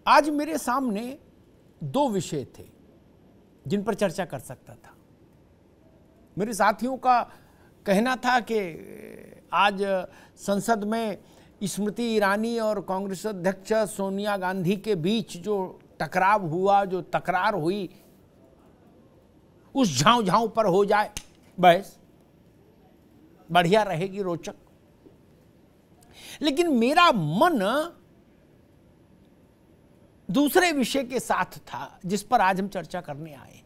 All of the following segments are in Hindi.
आज मेरे सामने दो विषय थे जिन पर चर्चा कर सकता था। मेरे साथियों का कहना था कि आज संसद में स्मृति ईरानी और कांग्रेस अध्यक्ष सोनिया गांधी के बीच जो टकराव हुआ, जो तकरार हुई, उस झांव झांव पर हो जाए, बस बढ़िया रहेगी, रोचक। लेकिन मेरा मन दूसरे विषय के साथ था जिस पर आज हम चर्चा करने आए हैं।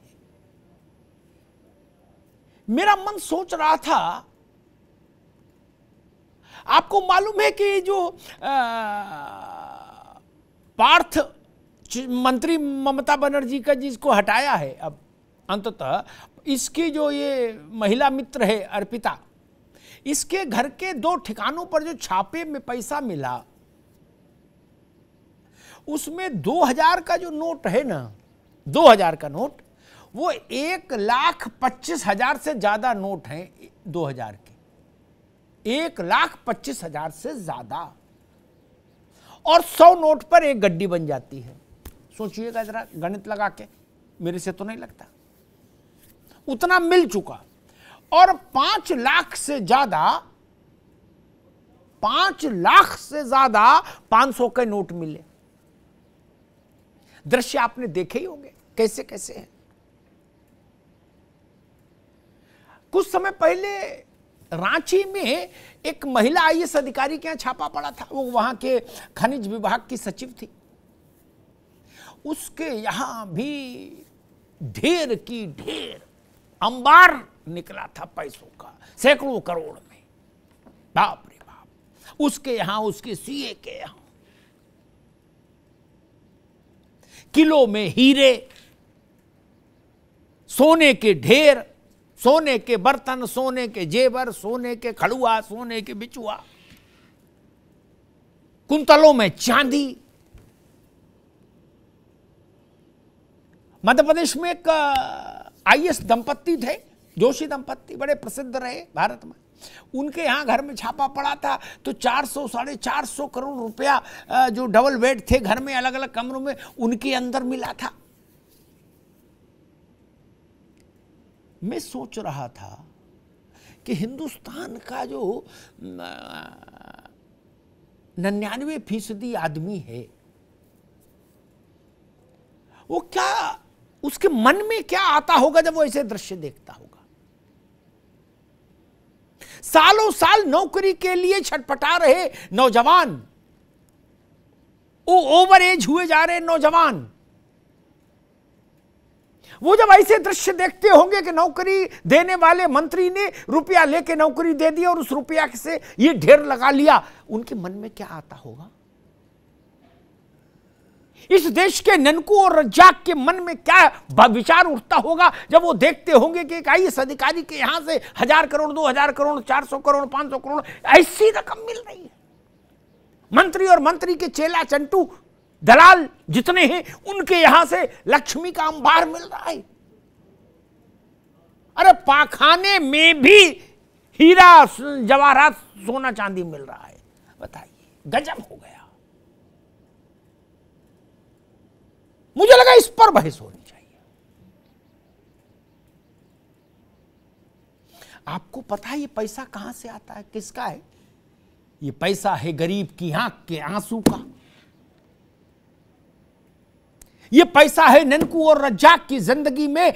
मेरा मन सोच रहा था, आपको मालूम है कि जो पार्थ मंत्री ममता बनर्जी का जिसको हटाया है, अब अंततः इसकी जो ये महिला मित्र है अर्पिता, इसके घर के 2 ठिकानों पर जो छापे में पैसा मिला, उसमें 2000 का जो नोट है ना, 2000 का नोट, वो 1,25,000 से ज्यादा नोट हैं 2000 के, 1,25,000 से ज्यादा। और 100 नोट पर एक गड्डी बन जाती है। सोचिएगा जरा, गणित लगा के, मेरे से तो नहीं लगता उतना मिल चुका। और 5 लाख से ज्यादा 500 के नोट मिले। दृश्य आपने देखे ही होंगे कैसे कैसे है। कुछ समय पहले रांची में एक महिला आईएएस अधिकारी के यहां छापा पड़ा था। वो वहां के खनिज विभाग की सचिव थी। उसके यहां भी ढेर की ढेर अंबार निकला था पैसों का, सैकड़ों करोड़ में। बाप रे बाप। उसके यहां, उसके सीए के यहां किलो में हीरे, सोने के ढेर, सोने के बर्तन, सोने के जेवर, सोने के खड़ुआ, सोने के बिचुआ, कुंतलों में चांदी। मध्य प्रदेश में एक आईएएस दंपत्ति थे, जोशी दंपत्ति, बड़े प्रसिद्ध रहे भारत में। उनके यहां घर में छापा पड़ा था तो 400 साढ़े 400 करोड़ रुपया जो डबल बेड थे घर में, अलग अलग कमरों में, उनके अंदर मिला था। मैं सोच रहा था कि हिंदुस्तान का जो 99% आदमी है, वो क्या, उसके मन में क्या आता होगा जब वो ऐसे दृश्य देखता होगा। सालों साल नौकरी के लिए छटपटा रहे नौजवान, वो ओवर एज हुए जा रहे नौजवान, वो जब ऐसे दृश्य देखते होंगे कि नौकरी देने वाले मंत्री ने रुपया लेके नौकरी दे दी और उस रुपया से ये ढेर लगा लिया, उनके मन में क्या आता होगा। इस देश के ननकू और रज्जाक के मन में क्या विचार उठता होगा जब वो देखते होंगे कि एक आईएएस अधिकारी के यहां से 1000 करोड़, 2000 करोड़, 400 करोड़, 500 करोड़ ऐसी रकम मिल रही है। मंत्री और मंत्री के चेला चंटू दलाल जितने हैं, उनके यहां से लक्ष्मी का अंबार मिल रहा है। अरे पाखाने में भी हीरा जवाहरात सोना चांदी मिल रहा है। बताइए, गजब हो गया। मुझे लगा इस पर बहस होनी चाहिए। आपको पता है ये पैसा कहां से आता है, किसका है? ये पैसा है गरीब की आंख के आंसू का। ये पैसा है ननकू और रज्जाक की जिंदगी में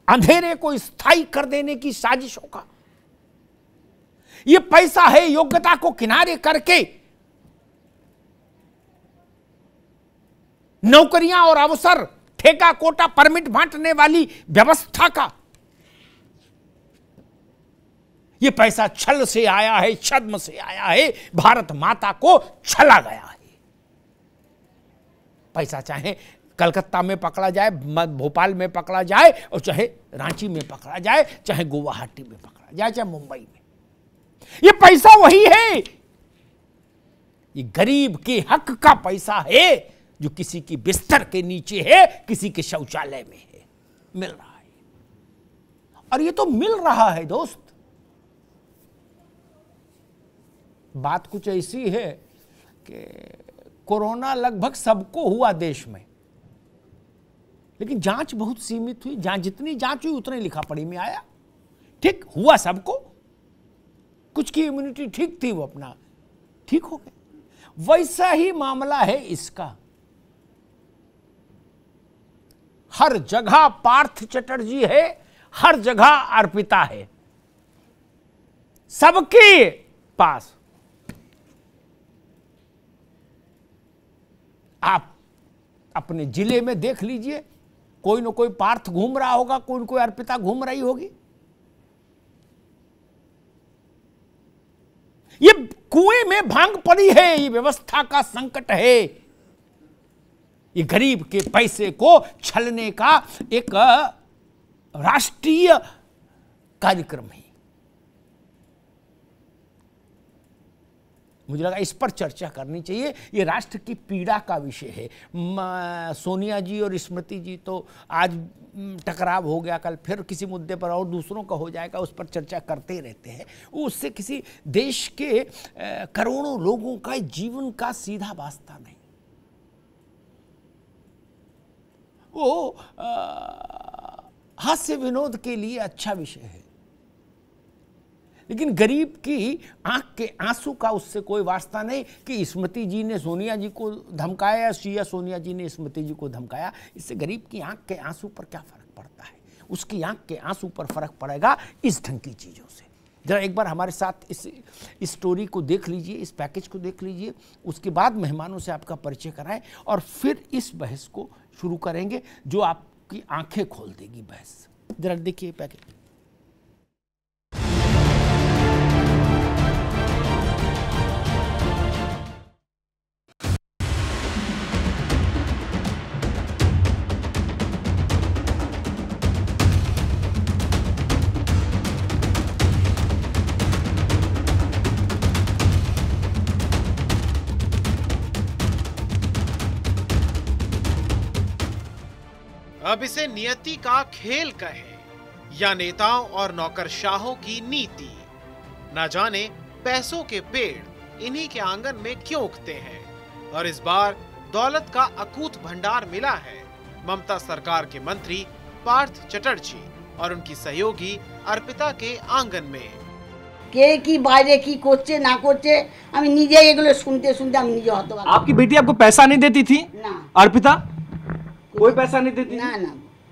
अंधेरे को स्थायी कर देने की साजिशों का। ये पैसा है योग्यता को किनारे करके नौकरियां और अवसर, ठेका कोटा, परमिट बांटने वाली व्यवस्था का। यह पैसा छल से आया है, छद्म से आया है, भारत माता को छला गया है। पैसा चाहे कलकत्ता में पकड़ा जाए, भोपाल में पकड़ा जाए, और चाहे रांची में पकड़ा जाए, चाहे गुवाहाटी में पकड़ा जाए, चाहे मुंबई में, यह पैसा वही है। ये गरीब के हक का पैसा है जो किसी की बिस्तर के नीचे है, किसी के शौचालय में है, मिल रहा है। और ये तो मिल रहा है दोस्त। बात कुछ ऐसी है कि कोरोना लगभग सबको हुआ देश में, लेकिन जांच बहुत सीमित हुई। जितनी जांच हुई उतने लिखा पढ़ी में आया। ठीक हुआ सबको, कुछ की इम्यूनिटी ठीक थी, वो अपना ठीक हो गए। वैसा ही मामला है इसका। हर जगह पार्थ चटर्जी है, हर जगह अर्पिता है, सबके पास। आप अपने जिले में देख लीजिए, कोई ना कोई पार्थ घूम रहा होगा, कोई न कोई अर्पिता घूम रही होगी। ये कुएं में भांग पड़ी है, ये व्यवस्था का संकट है। ये गरीब के पैसे को छलने का एक राष्ट्रीय कार्यक्रम है। मुझे लगा इस पर चर्चा करनी चाहिए। ये राष्ट्र की पीड़ा का विषय है। सोनिया जी और स्मृति जी तो आज टकराव हो गया, कल फिर किसी मुद्दे पर और दूसरों का हो जाएगा, उस पर चर्चा करते ही रहते हैं। उससे किसी देश के करोड़ों लोगों का जीवन का सीधा वास्ता नहीं। वो हास्य विनोद के लिए अच्छा विषय है, लेकिन गरीब की आंख के आंसू का उससे कोई वास्ता नहीं कि स्मृति जी ने सोनिया जी को धमकाया या सोनिया जी ने स्मृति जी को धमकाया। इससे गरीब की आंख के आंसू पर क्या फर्क पड़ता है? उसकी आंख के आंसू पर फर्क पड़ेगा इस ढंग की चीज़ों से। जरा एक बार हमारे साथ इस स्टोरी को देख लीजिए, इस पैकेज को देख लीजिए, उसके बाद मेहमानों से आपका परिचय कराएं और फिर इस बहस को शुरू करेंगे जो आपकी आंखें खोल देगी बहस। जरा देखिए पैकेज। अब इसे नियति का खेल कहें या नेताओं और नौकरशाहों की नीति, न जाने पैसों के पेड़ इन्हीं के आंगन में क्यों उगते हैं। और इस बार दौलत का अकूत भंडार मिला है ममता सरकार के मंत्री पार्थ चटर्जी और उनकी सहयोगी अर्पिता के आंगन में। के की बाहरे की कोचे ना कोचे আমি নিজে এগুলো শুনতে শুনতে আমি নিজে হতবাক। आपकी बेटी आपको पैसा नहीं देती थी? ना। अर्पिता कोई पैसा नहीं देती? ना ना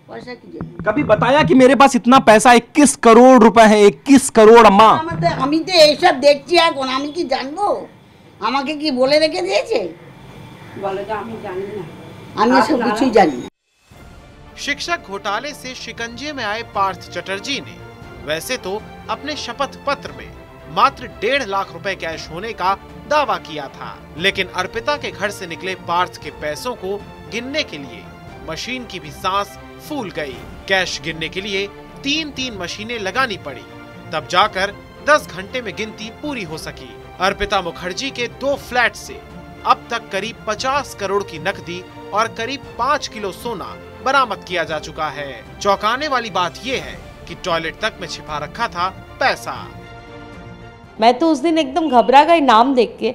पैसा की जरूरत। कभी बताया कि मेरे पास इतना पैसा 21 करोड़ रुपए है? 21 करोड़ अम्मा। আমি তো এইসব দেখছি এখন, আমি কি জানবো? আমাকে কি বলে রেখে দিয়েছে? বলে তো আমি জানি না, আমি सब कुछ জানি না। शिक्षक घोटाले से शिकंजे में आए पार्थ चटर्जी ने वैसे तो अपने शपथ पत्र में मात्र 1.5 लाख रुपए कैश होने का दावा किया था, लेकिन अर्पिता के घर से निकले पार्थ के पैसों को गिनने के लिए मशीन की भी सांस फूल गई। कैश गिनने के लिए 3 मशीनें लगानी पड़ी, तब जाकर 10 घंटे में गिनती पूरी हो सकी। अर्पिता मुखर्जी के 2 फ्लैट से अब तक करीब 50 करोड़ की नकदी और करीब 5 किलो सोना बरामद किया जा चुका है। चौंकाने वाली बात यह है कि टॉयलेट तक में छिपा रखा था पैसा। मैं तो उस दिन एकदम घबरा गई नाम देख के।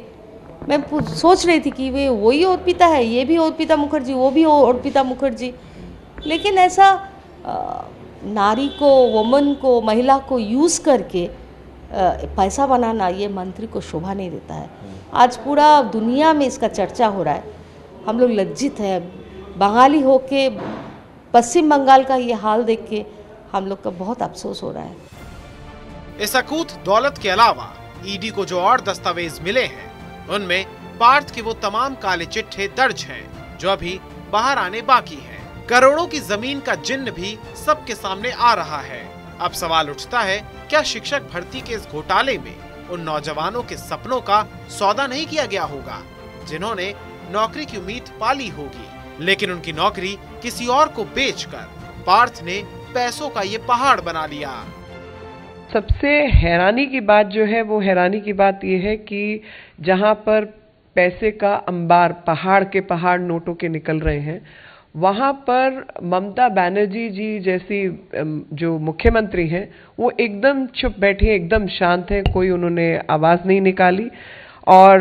मैं सोच रही थी कि वे वही अर्पिता है, ये भी अर्पिता मुखर्जी, वो भी अर्पिता मुखर्जी। लेकिन ऐसा नारी को, वुमन को, महिला को यूज़ करके पैसा बनाना, ये मंत्री को शोभा नहीं देता है। आज पूरा दुनिया में इसका चर्चा हो रहा है। हम लोग लज्जित हैं। बंगाली होके पश्चिम बंगाल का ये हाल देख के हम लोग का बहुत अफसोस हो रहा है। इस अकूत दौलत के अलावा ईडी को जो और दस्तावेज मिले हैं, उनमें पार्थ के वो तमाम काले चिट्ठे दर्ज हैं जो अभी बाहर आने बाकी हैं। करोड़ों की जमीन का जिन्न भी सबके सामने आ रहा है। अब सवाल उठता है, क्या शिक्षक भर्ती के इस घोटाले में उन नौजवानों के सपनों का सौदा नहीं किया गया होगा जिन्होंने नौकरी की उम्मीद पाली होगी, लेकिन उनकी नौकरी किसी और को बेचकर पार्थ ने पैसों का ये पहाड़ बना लिया। सबसे हैरानी की बात जो है, वो हैरानी की बात ये है कि जहां पर पैसे का अंबार, पहाड़ के पहाड़ नोटों के निकल रहे हैं, वहां पर ममता बनर्जी जी जैसी जो मुख्यमंत्री हैं, वो एकदम चुप बैठी हैं, एकदम शांत हैं, कोई उन्होंने आवाज़ नहीं निकाली। और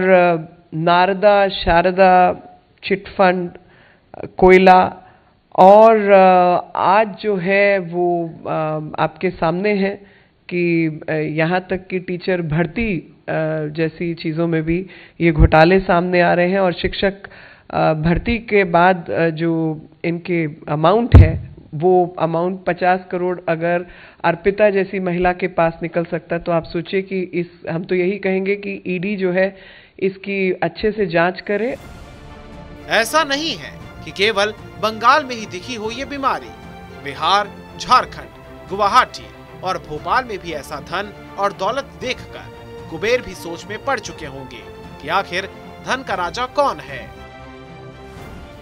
नारदा शारदा चिटफंड, कोयला, और आज जो है वो आपके सामने है कि यहाँ तक कि टीचर भर्ती जैसी चीज़ों में भी ये घोटाले सामने आ रहे हैं। और शिक्षक भर्ती के बाद जो इनके अमाउंट है वो अमाउंट 50 करोड़ अगर अर्पिता जैसी महिला के पास निकल सकता है तो आप सोचिए कि हम तो यही कहेंगे कि ईडी जो है इसकी अच्छे से जांच करे। ऐसा नहीं है कि केवल बंगाल में ही दिखी हो ये बीमारी। बिहार, झारखंड, गुवाहाटी और भोपाल में भी ऐसा धन और दौलत देखकर कुबेर भी सोच में पड़ चुके होंगे कि आखिर धन का राजा कौन है।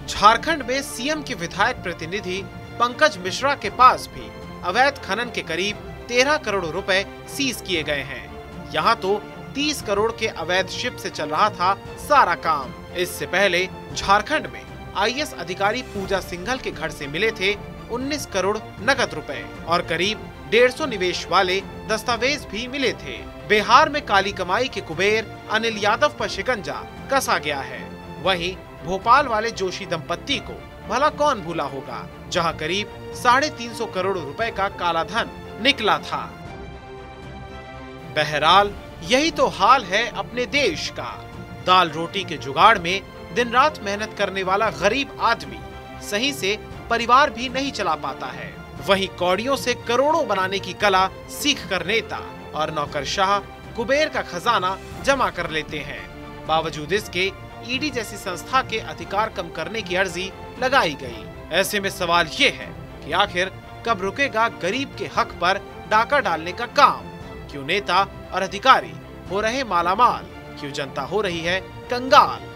झारखंड में सीएम के विधायक प्रतिनिधि पंकज मिश्रा के पास भी अवैध खनन के करीब 13 करोड़ रुपए सीज किए गए हैं। यहाँ तो 30 करोड़ के अवैध शिप से चल रहा था सारा काम। इससे पहले झारखंड में आईएएस अधिकारी पूजा सिंघल के घर से मिले थे 19 करोड़ नकद रुपए और करीब 150 निवेश वाले दस्तावेज भी मिले थे। बिहार में काली कमाई के कुबेर अनिल यादव पर शिकंजा कसा गया है। वहीं भोपाल वाले जोशी दंपत्ति को भला कौन भूला होगा, जहां करीब 350 करोड़ रुपए का काला धन निकला था। बहरहाल यही तो हाल है अपने देश का। दाल रोटी के जुगाड़ में दिन रात मेहनत करने वाला गरीब आदमी सही से परिवार भी नहीं चला पाता है। वहीं कौड़ियों से करोड़ों बनाने की कला सीख कर नेता और नौकरशाह कुबेर का खजाना जमा कर लेते हैं। बावजूद इसके ईडी जैसी संस्था के अधिकार कम करने की अर्जी लगाई गई। ऐसे में सवाल ये है कि आखिर कब रुकेगा गरीब के हक पर डाका डालने का काम? क्यों नेता और अधिकारी हो रहे मालामाल? क्यों जनता हो रही है कंगाल?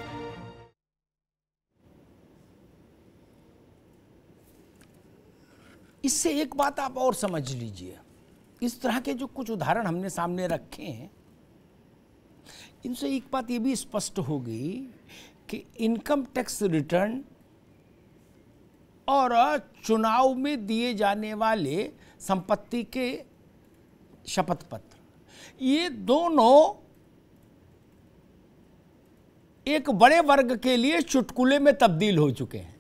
इससे एक बात आप और समझ लीजिए, इस तरह के जो कुछ उदाहरण हमने सामने रखे हैं, इनसे एक बात ये भी स्पष्ट हो गई कि इनकम टैक्स रिटर्न और चुनाव में दिए जाने वाले संपत्ति के शपथ पत्र, ये दोनों एक बड़े वर्ग के लिए चुटकुले में तब्दील हो चुके हैं।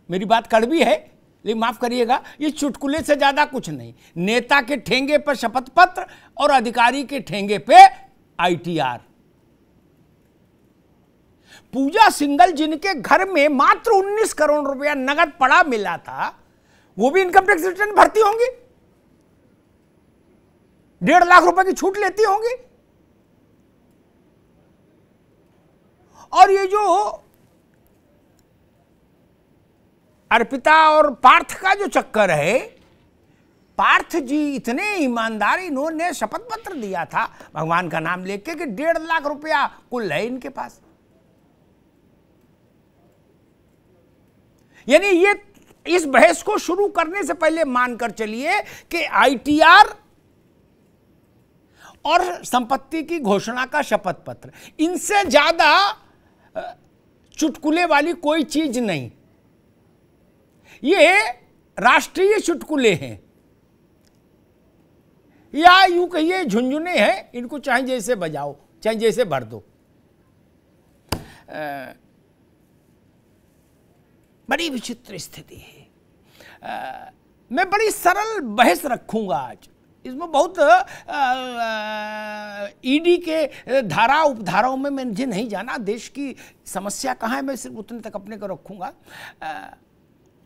मेरी बात कड़वी है लेकिन माफ करिएगा, ये चुटकुले से ज्यादा कुछ नहीं। नेता के ठेंगे पर शपथ पत्र और अधिकारी के ठेंगे पे आईटीआर। पूजा सिंघल जिनके घर में मात्र 19 करोड़ रुपया नगद पड़ा मिला था, वो भी इनकम टैक्स रिटर्न भरती होंगी, 1.5 लाख रुपए की छूट लेती होंगी। और ये जो अर्पिता और पार्थ का जो चक्कर है, पार्थ जी इतने ईमानदार, इन्होंने शपथ पत्र दिया था भगवान का नाम लेके कि 1.5 लाख रुपया कुल है इनके पास। यानी ये इस बहस को शुरू करने से पहले मानकर चलिए कि आईटीआर और संपत्ति की घोषणा का शपथ पत्र, इनसे ज्यादा चुटकुले वाली कोई चीज नहीं। ये राष्ट्रीय चुटकुले हैं या यूं कहिए झुंझुने हैं, इनको चाहे जैसे बजाओ चाहे जैसे भर दो। बड़ी विचित्र स्थिति है। मैं बड़ी सरल बहस रखूंगा आज, इसमें बहुत ईडी के धारा उपधाराओं में मुझे नहीं जाना, देश की समस्या कहाँ है मैं सिर्फ उतने तक अपने को रखूंगा।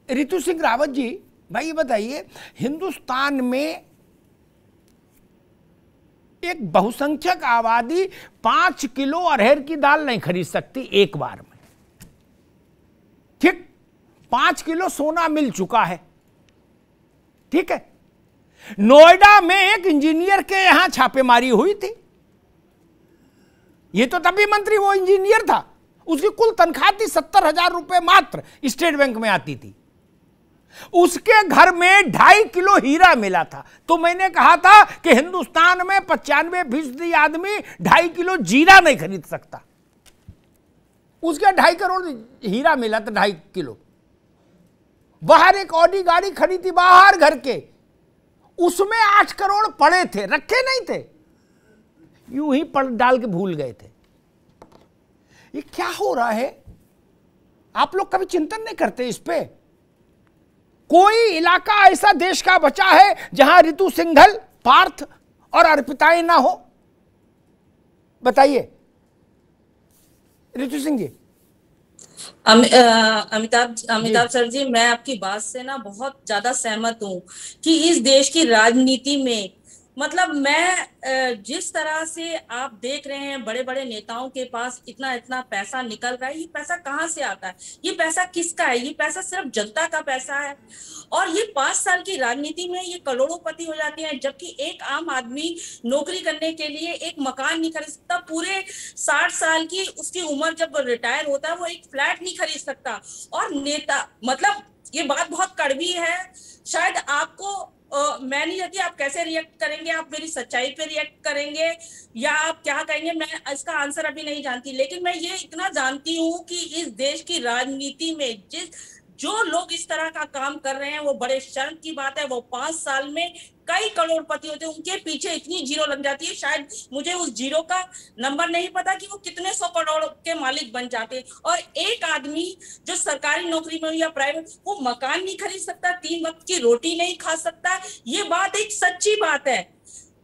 ऋतु सिंह रावत जी, भाई ये बताइए, हिंदुस्तान में एक बहुसंख्यक आबादी 5 किलो अरहर की दाल नहीं खरीद सकती एक बार में, ठीक? 5 किलो सोना मिल चुका है, ठीक है। नोएडा में एक इंजीनियर के यहां छापेमारी हुई थी, ये तो तभी मंत्री वो इंजीनियर था, उसकी कुल तनख्वाह थी 70,000 रुपए मात्र, स्टेट बैंक में आती थी। उसके घर में 2.5 किलो हीरा मिला था। तो मैंने कहा था कि हिंदुस्तान में 95% आदमी 2.5 किलो जीरा नहीं खरीद सकता, उसके 2.5 करोड़ हीरा मिला था, 2.5 किलो। बाहर एक ऑडी गाड़ी खड़ी थी बाहर घर के, उसमें 8 करोड़ पड़े थे, रखे नहीं थे, यूं ही पड़ डाल के भूल गए थे। ये क्या हो रहा है? आप लोग कभी चिंतन नहीं करते इस पे? कोई इलाका ऐसा देश का बचा है जहां ऋतु सिंघल, पार्थ और अर्पिताएं ना हो? बताइए ऋतु सिंह जी। अमिताभ सर जी, मैं आपकी बात से ना बहुत ज्यादा सहमत हूँ कि इस देश की राजनीति में मतलब मैं जिस तरह से आप देख रहे हैं बड़े बड़े नेताओं के पास इतना इतना पैसा निकल रहा है, ये पैसा कहाँ से आता है? ये पैसा किसका है? ये पैसा सिर्फ जनता का पैसा है। और ये 5 साल की राजनीति में ये करोड़ोंपति हो जाते हैं, जबकि एक आम आदमी नौकरी करने के लिए एक मकान नहीं खरीद सकता। पूरे 60 साल की उसकी उम्र जब रिटायर होता है वो एक फ्लैट नहीं खरीद सकता। और नेता मतलब ये बात बहुत कड़वी है, शायद आपको मैं नहीं जानती आप कैसे रिएक्ट करेंगे, आप मेरी सच्चाई पे रिएक्ट करेंगे या आप क्या कहेंगे, मैं इसका आंसर अभी नहीं जानती। लेकिन मैं ये इतना जानती हूँ कि इस देश की राजनीति में जो लोग इस तरह का काम कर रहे हैं वो बड़े शर्म की बात है। वो 5 साल में कई करोड़पति होते हैं, उनके पीछे इतनी जीरो लग जाती है, शायद मुझे उस जीरो का नंबर नहीं पता कि वो कितने 100 करोड़ के मालिक बन जाते हैं। और एक आदमी जो सरकारी नौकरी में या प्राइवेट, वो मकान नहीं खरीद सकता, 3 वक्त की रोटी नहीं खा सकता। ये बात एक सच्ची बात है,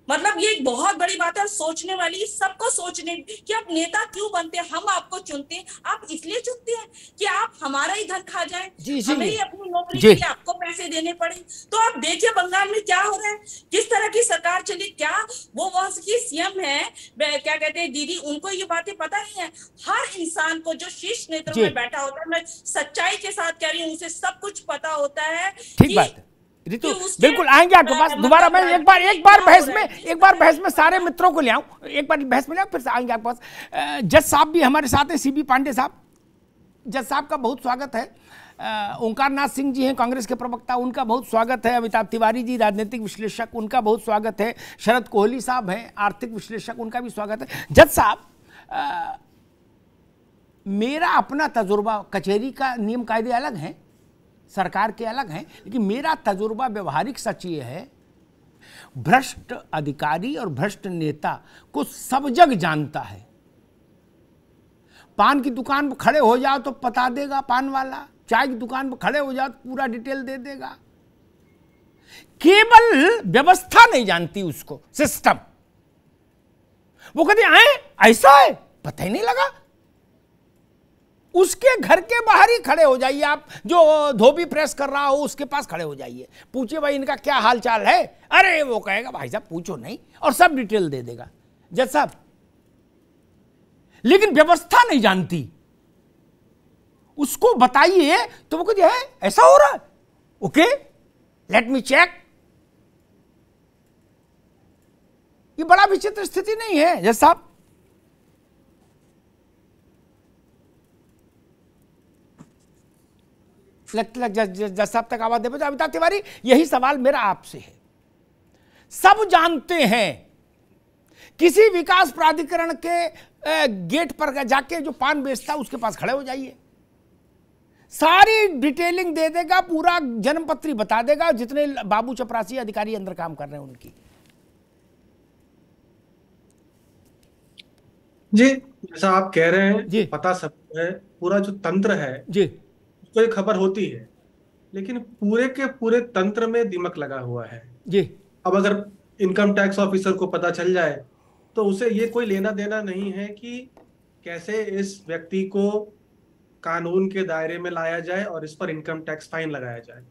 मतलब ये एक बहुत बड़ी बात है। सोचने वाली सबको सोचने कि आप नेता क्यों बनते हैं। हम आपको चुनते हैं, आप इसलिए चुनते हैं कि आप हमारा ही धन खा जाए, हमें ही अपनी नौकरी के लिए आपको पैसे देने पड़े। तो आप देखिए बंगाल में क्या हो रहा है, किस तरह की सरकार चली। क्या वो वहां की सीएम है, क्या कहते हैं दीदी, उनको ये बातें पता नहीं है। हर इंसान को जो शीर्ष नेतृत्व में बैठा होता है, मैं सच्चाई के साथ कह रही हूँ, उसे सब कुछ पता होता है। ठीक बात है ऋतु, बिल्कुल आएंगे आपके पास दोबारा। मैं एक बार बहस में सारे मित्रों को ले आऊं, एक बार बहस में ले आऊं, फिर से आएंगे आपके पास। जज साहब भी हमारे साथ हैं, सीबी पांडे साहब। जज साहब का बहुत स्वागत है। ओंकार नाथ सिंह जी हैं कांग्रेस के प्रवक्ता, उनका बहुत स्वागत है। अमिताभ तिवारी जी राजनीतिक विश्लेषक, उनका बहुत स्वागत है। शरद कोहली साहब हैं आर्थिक विश्लेषक, उनका भी स्वागत है। जज साहब, मेरा अपना तजुर्बा, कचहरी का नियम कायदे अलग हैं, सरकार के अलग हैं, लेकिन मेरा तजुर्बा व्यवहारिक सच ये है, भ्रष्ट अधिकारी और भ्रष्ट नेता को सब जग जानता है। पान की दुकान पर खड़े हो जाओ तो बता देगा पान वाला, चाय की दुकान पर खड़े हो जाओ तो पूरा डिटेल दे देगा। केवल व्यवस्था नहीं जानती उसको, सिस्टम। वो कहते हैं ऐसा है, पता ही नहीं लगा। उसके घर के बाहर ही खड़े हो जाइए, आप जो धोबी प्रेस कर रहा हो उसके पास खड़े हो जाइए, पूछिए भाई इनका क्या हाल चाल है। अरे वो कहेगा भाई साहब पूछो नहीं, और सब डिटेल दे देगा जज साहब। लेकिन व्यवस्था नहीं जानती, उसको बताइए तो वो कहती है ऐसा हो रहा है, ओके लेट मी चेक। ये बड़ा विचित्र स्थिति नहीं है जज साहब? जज साहब तक आवाज दे। अमिताभ तिवारी, यही सवाल मेरा आपसे है। सब जानते हैं, किसी विकास प्राधिकरण के गेट पर जाके जो पान बेचता है उसके पास खड़े हो जाइए, सारी डिटेलिंग दे देगा, पूरा जन्मपत्री बता देगा, जितने बाबू चपरासी अधिकारी अंदर काम कर रहे हैं उनकी। जी जैसा आप कह रहे हैं जी, पता सब है, पूरा जो तंत्र है जी, उसको एक खबर होती है, लेकिन पूरे के पूरे तंत्र में दिमक लगा हुआ है जी। अब अगर इनकम टैक्स ऑफिसर को पता चल जाए तो उसे ये कोई लेना देना नहीं है कि कैसे इस व्यक्ति को कानून के दायरे में लाया जाए और इस पर इनकम टैक्स फाइन लगाया जाए।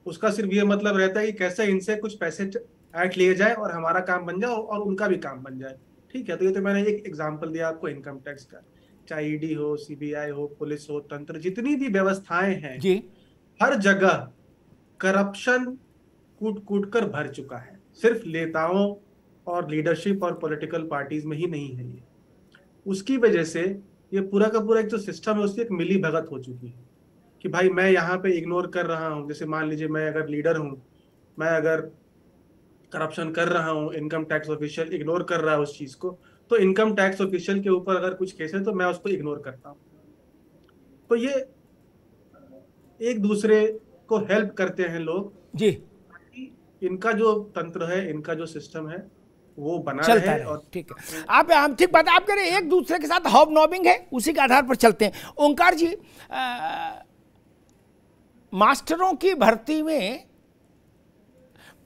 उसका सिर्फ ये मतलब रहता है कि कैसे इनसे कुछ पैसे ऐट लिए जाए और हमारा काम बन जाए और उनका भी काम बन जाए। ठीक है, तो ये तो मैंने एक एग्जाम्पल दिया आपको इनकम टैक्स का। चाहे ईडी हो, सीबीआई हो, पुलिस हो, तंत्र, जितनी भी व्यवस्थाएं हैं जी, हर जगह करप्शन कूट कूट कर भर चुका है। सिर्फ नेताओं और लीडरशिप और पॉलिटिकल पार्टीज में ही नहीं है ये। उसकी वजह से ये पूरा का पूरा एक जो सिस्टम है उसकी एक मिली भगत हो चुकी है कि भाई मैं यहाँ पे इग्नोर कर रहा हूँ। जैसे मान लीजिए मैं अगर लीडर हूँ, मैं अगर करप्शन कर रहा हूँ, इनकम टैक्स ऑफिशियल इग्नोर कर रहा है उस चीज को, तो इनकम टैक्स ऑफिशियल के ऊपर अगर कुछ केस है तो मैं उसको इग्नोर करता हूँ। तो ये एक दूसरे को हेल्प करते हैं लोग जी। इनका जो तंत्र है, इनका जो सिस्टम है, वो बना चलता रहे। रहे। और ठीक है, आप ठीक बात आप कह रहे हैं, एक दूसरे के साथ हॉब नॉबिंग है, उसी के आधार पर चलते हैं। ओंकार जी, मास्टरों की भर्ती में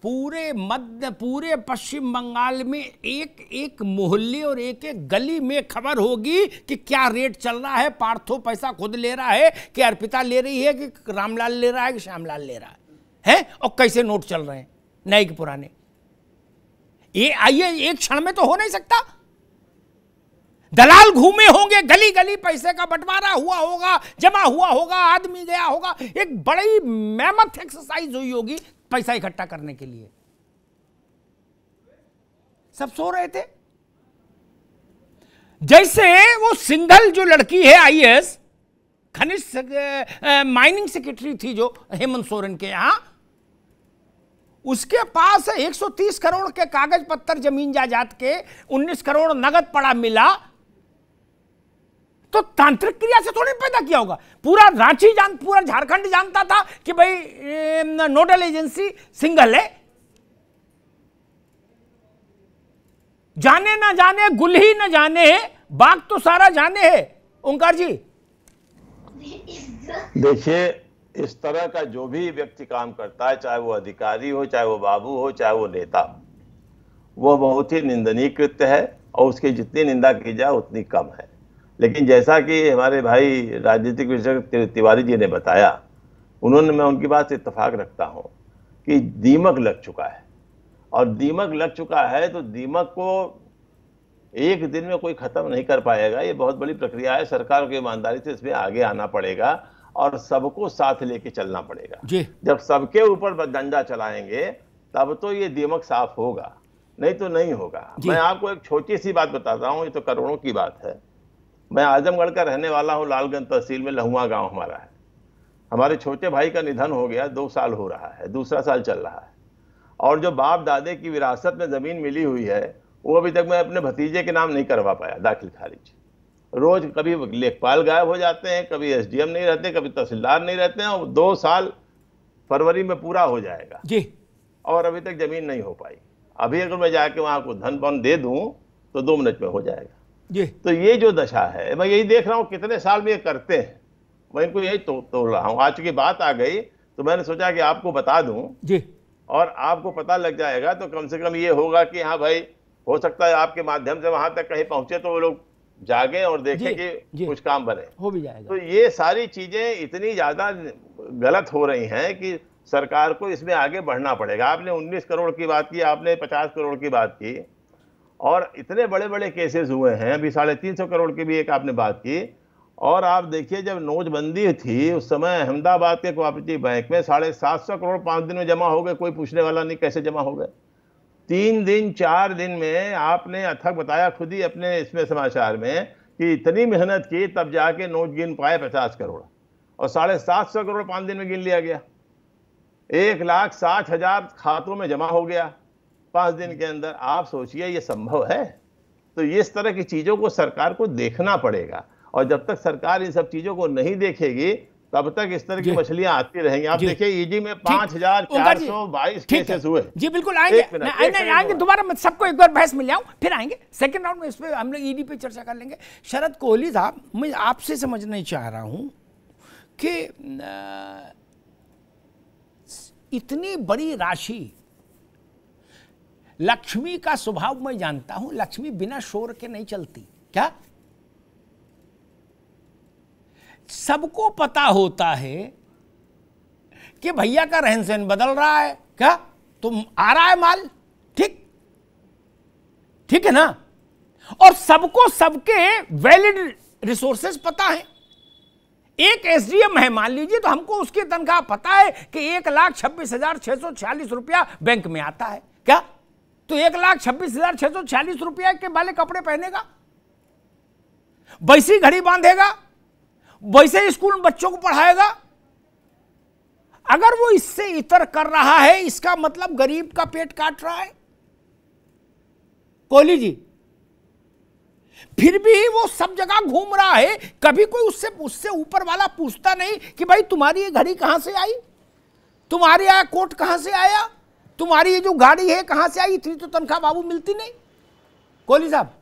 पूरे पश्चिम बंगाल में एक एक मोहल्ले और एक एक गली में खबर होगी कि क्या रेट चल रहा है, पार्थो पैसा खुद ले रहा है कि अर्पिता ले रही है कि रामलाल ले रहा है कि श्यामलाल ले रहा है, और कैसे नोट चल रहे हैं नए के पुराने। ये आइए, एक क्षण में तो हो नहीं सकता। दलाल घूमे होंगे गली गली, पैसे का बंटवारा हुआ होगा, जमा हुआ होगा, आदमी गया होगा, एक बड़ी मेहनत एक्सरसाइज हुई होगी पैसा इकट्ठा करने के लिए। सब सो रहे थे। जैसे वो सिंघल जो लड़की है आईएएस, खनिज माइनिंग सेक्रेटरी थी जो हेमंत सोरेन के यहां, उसके पास 130 करोड़ के कागज पत्तर जमीन जायदाद के 19 करोड़ नगद पड़ा मिला, तो तांत्रिक क्रिया से थोड़ी पैदा किया होगा। पूरा रांची पूरा झारखंड जानता था कि भाई नोडल एजेंसी सिंघल है। जाने ना जाने, गुल ही ना जाने, बाग तो सारा जाने है। ओंकार जी देखिए, इस तरह का जो भी व्यक्ति काम करता है, चाहे वो अधिकारी हो, चाहे वो बाबू हो, चाहे वो नेता, वो बहुत ही निंदनीय कृत्य है और उसकी जितनी निंदा की जाए उतनी कम है। लेकिन जैसा कि हमारे भाई राजनीतिक विशेषज्ञ तिवारी जी ने बताया, मैं उनकी बात से इत्तेफाक रखता हूं कि दीमक लग चुका है, और दीमक लग चुका है तो दीमक को एक दिन में कोई खत्म नहीं कर पाएगा। ये बहुत बड़ी प्रक्रिया है। सरकार को ईमानदारी से इसमें आगे आना पड़ेगा और सबको साथ लेके चलना पड़ेगा जी। जब सबके ऊपर डंडा चलाएंगे तब तो ये दीमक साफ होगा, नहीं तो नहीं होगा। मैं आपको एक छोटी सी बात बताता हूँ, ये तो करोड़ों की बात है। मैं आजमगढ़ का रहने वाला हूँ, लालगंज तहसील में लहुआ गांव हमारा है। हमारे छोटे भाई का निधन हो गया, 2 साल हो रहा है, दूसरा साल चल रहा है, और जो बाप दादे की विरासत में जमीन मिली हुई है वो अभी तक मैं अपने भतीजे के नाम नहीं करवा पाया, दाखिल खारिज। रोज कभी लेखपाल गायब हो जाते हैं, कभी एसडीएम नहीं रहते, कभी तहसीलदार नहीं रहते हैं, और 2 साल फरवरी में पूरा हो जाएगा जी, और अभी तक जमीन नहीं हो पाई। अभी अगर मैं जाके वहां को धन बन दे दूं तो 2 मिनट में हो जाएगा जी। तो ये जो दशा है, मैं यही देख रहा हूँ कितने साल में ये करते हैं, मैं इनको यही तोड़ रहा हूँ। आज की बात आ गई तो मैंने सोचा कि आपको बता दूं जी, और आपको पता लग जाएगा तो कम से कम ये होगा कि हाँ भाई, हो सकता है आपके माध्यम से वहां तक कहीं पहुंचे तो वो लोग जागे और देखें कि कुछ काम बने, हो भी जाएगा। तो ये सारी चीजें इतनी ज्यादा गलत हो रही हैं कि सरकार को इसमें आगे बढ़ना पड़ेगा। आपने 19 करोड़ की बात की, आपने 50 करोड़ की बात की, और इतने बड़े बड़े केसेस हुए हैं। अभी 350 करोड़ की भी एक आपने बात की। और आप देखिए, जब नोटबंदी थी उस समय अहमदाबाद के कोऑपरेटिव बैंक में 750 करोड़ 5 दिन में जमा हो गए, कोई पूछने वाला नहीं कैसे जमा हो गए। 3 दिन 4 दिन में आपने अथक बताया खुद ही अपने इसमें समाचार में कि इतनी मेहनत की तब जाके नोट गिन पाए 50 करोड़, और 750 करोड़ 5 दिन में गिन लिया गया। 1,60,000 खातों में जमा हो गया 5 दिन के अंदर। आप सोचिए ये संभव है? तो इस तरह की चीजों को सरकार को देखना पड़ेगा, और जब तक सरकार इन सब चीजों को नहीं देखेगी तब तक इस तरह की मछलियां आती रहेंगी। आप देखिए ईडी में 5,422 केसेस हुए जी। बिल्कुल आएंगे दोबारा, मैं सबको एक बार बहस में ले आऊं, फिर आएंगे सेकंड राउंड में। इस पे हम लोग ईडी पे चर्चा कर लेंगे। शरद कोहली साहब, मैं आपसे समझना ही चाह रहा हूं कि इतनी बड़ी राशि, लक्ष्मी का स्वभाव मैं जानता हूं, लक्ष्मी बिना शोर के नहीं चलती। क्या सबको पता होता है कि भैया का रहन सहन बदल रहा है, क्या तुम आ रहा है माल, ठीक है ना, और सबको सबके वैलिड रिसोर्सेज पता है। एक एसडीएम है मान लीजिए, तो हमको उसकी तनख्वाह पता है कि 1,26,646 रुपया बैंक में आता है। क्या तो 1,26,646 रुपया के वाले कपड़े पहनेगा, वैसी घड़ी बांधेगा, वैसे स्कूल में बच्चों को पढ़ाएगा? अगर वो इससे इतर कर रहा है, इसका मतलब गरीब का पेट काट रहा है कोहली जी। फिर भी वो सब जगह घूम रहा है, कभी कोई उससे ऊपर वाला पूछता नहीं कि भाई तुम्हारी ये घड़ी कहां से आई, तुम्हारी यह कोट कहां से आया, तुम्हारी ये जो गाड़ी है कहां से आई, इतनी तो तनख्वाह बाबू मिलती नहीं। कोहली साहब।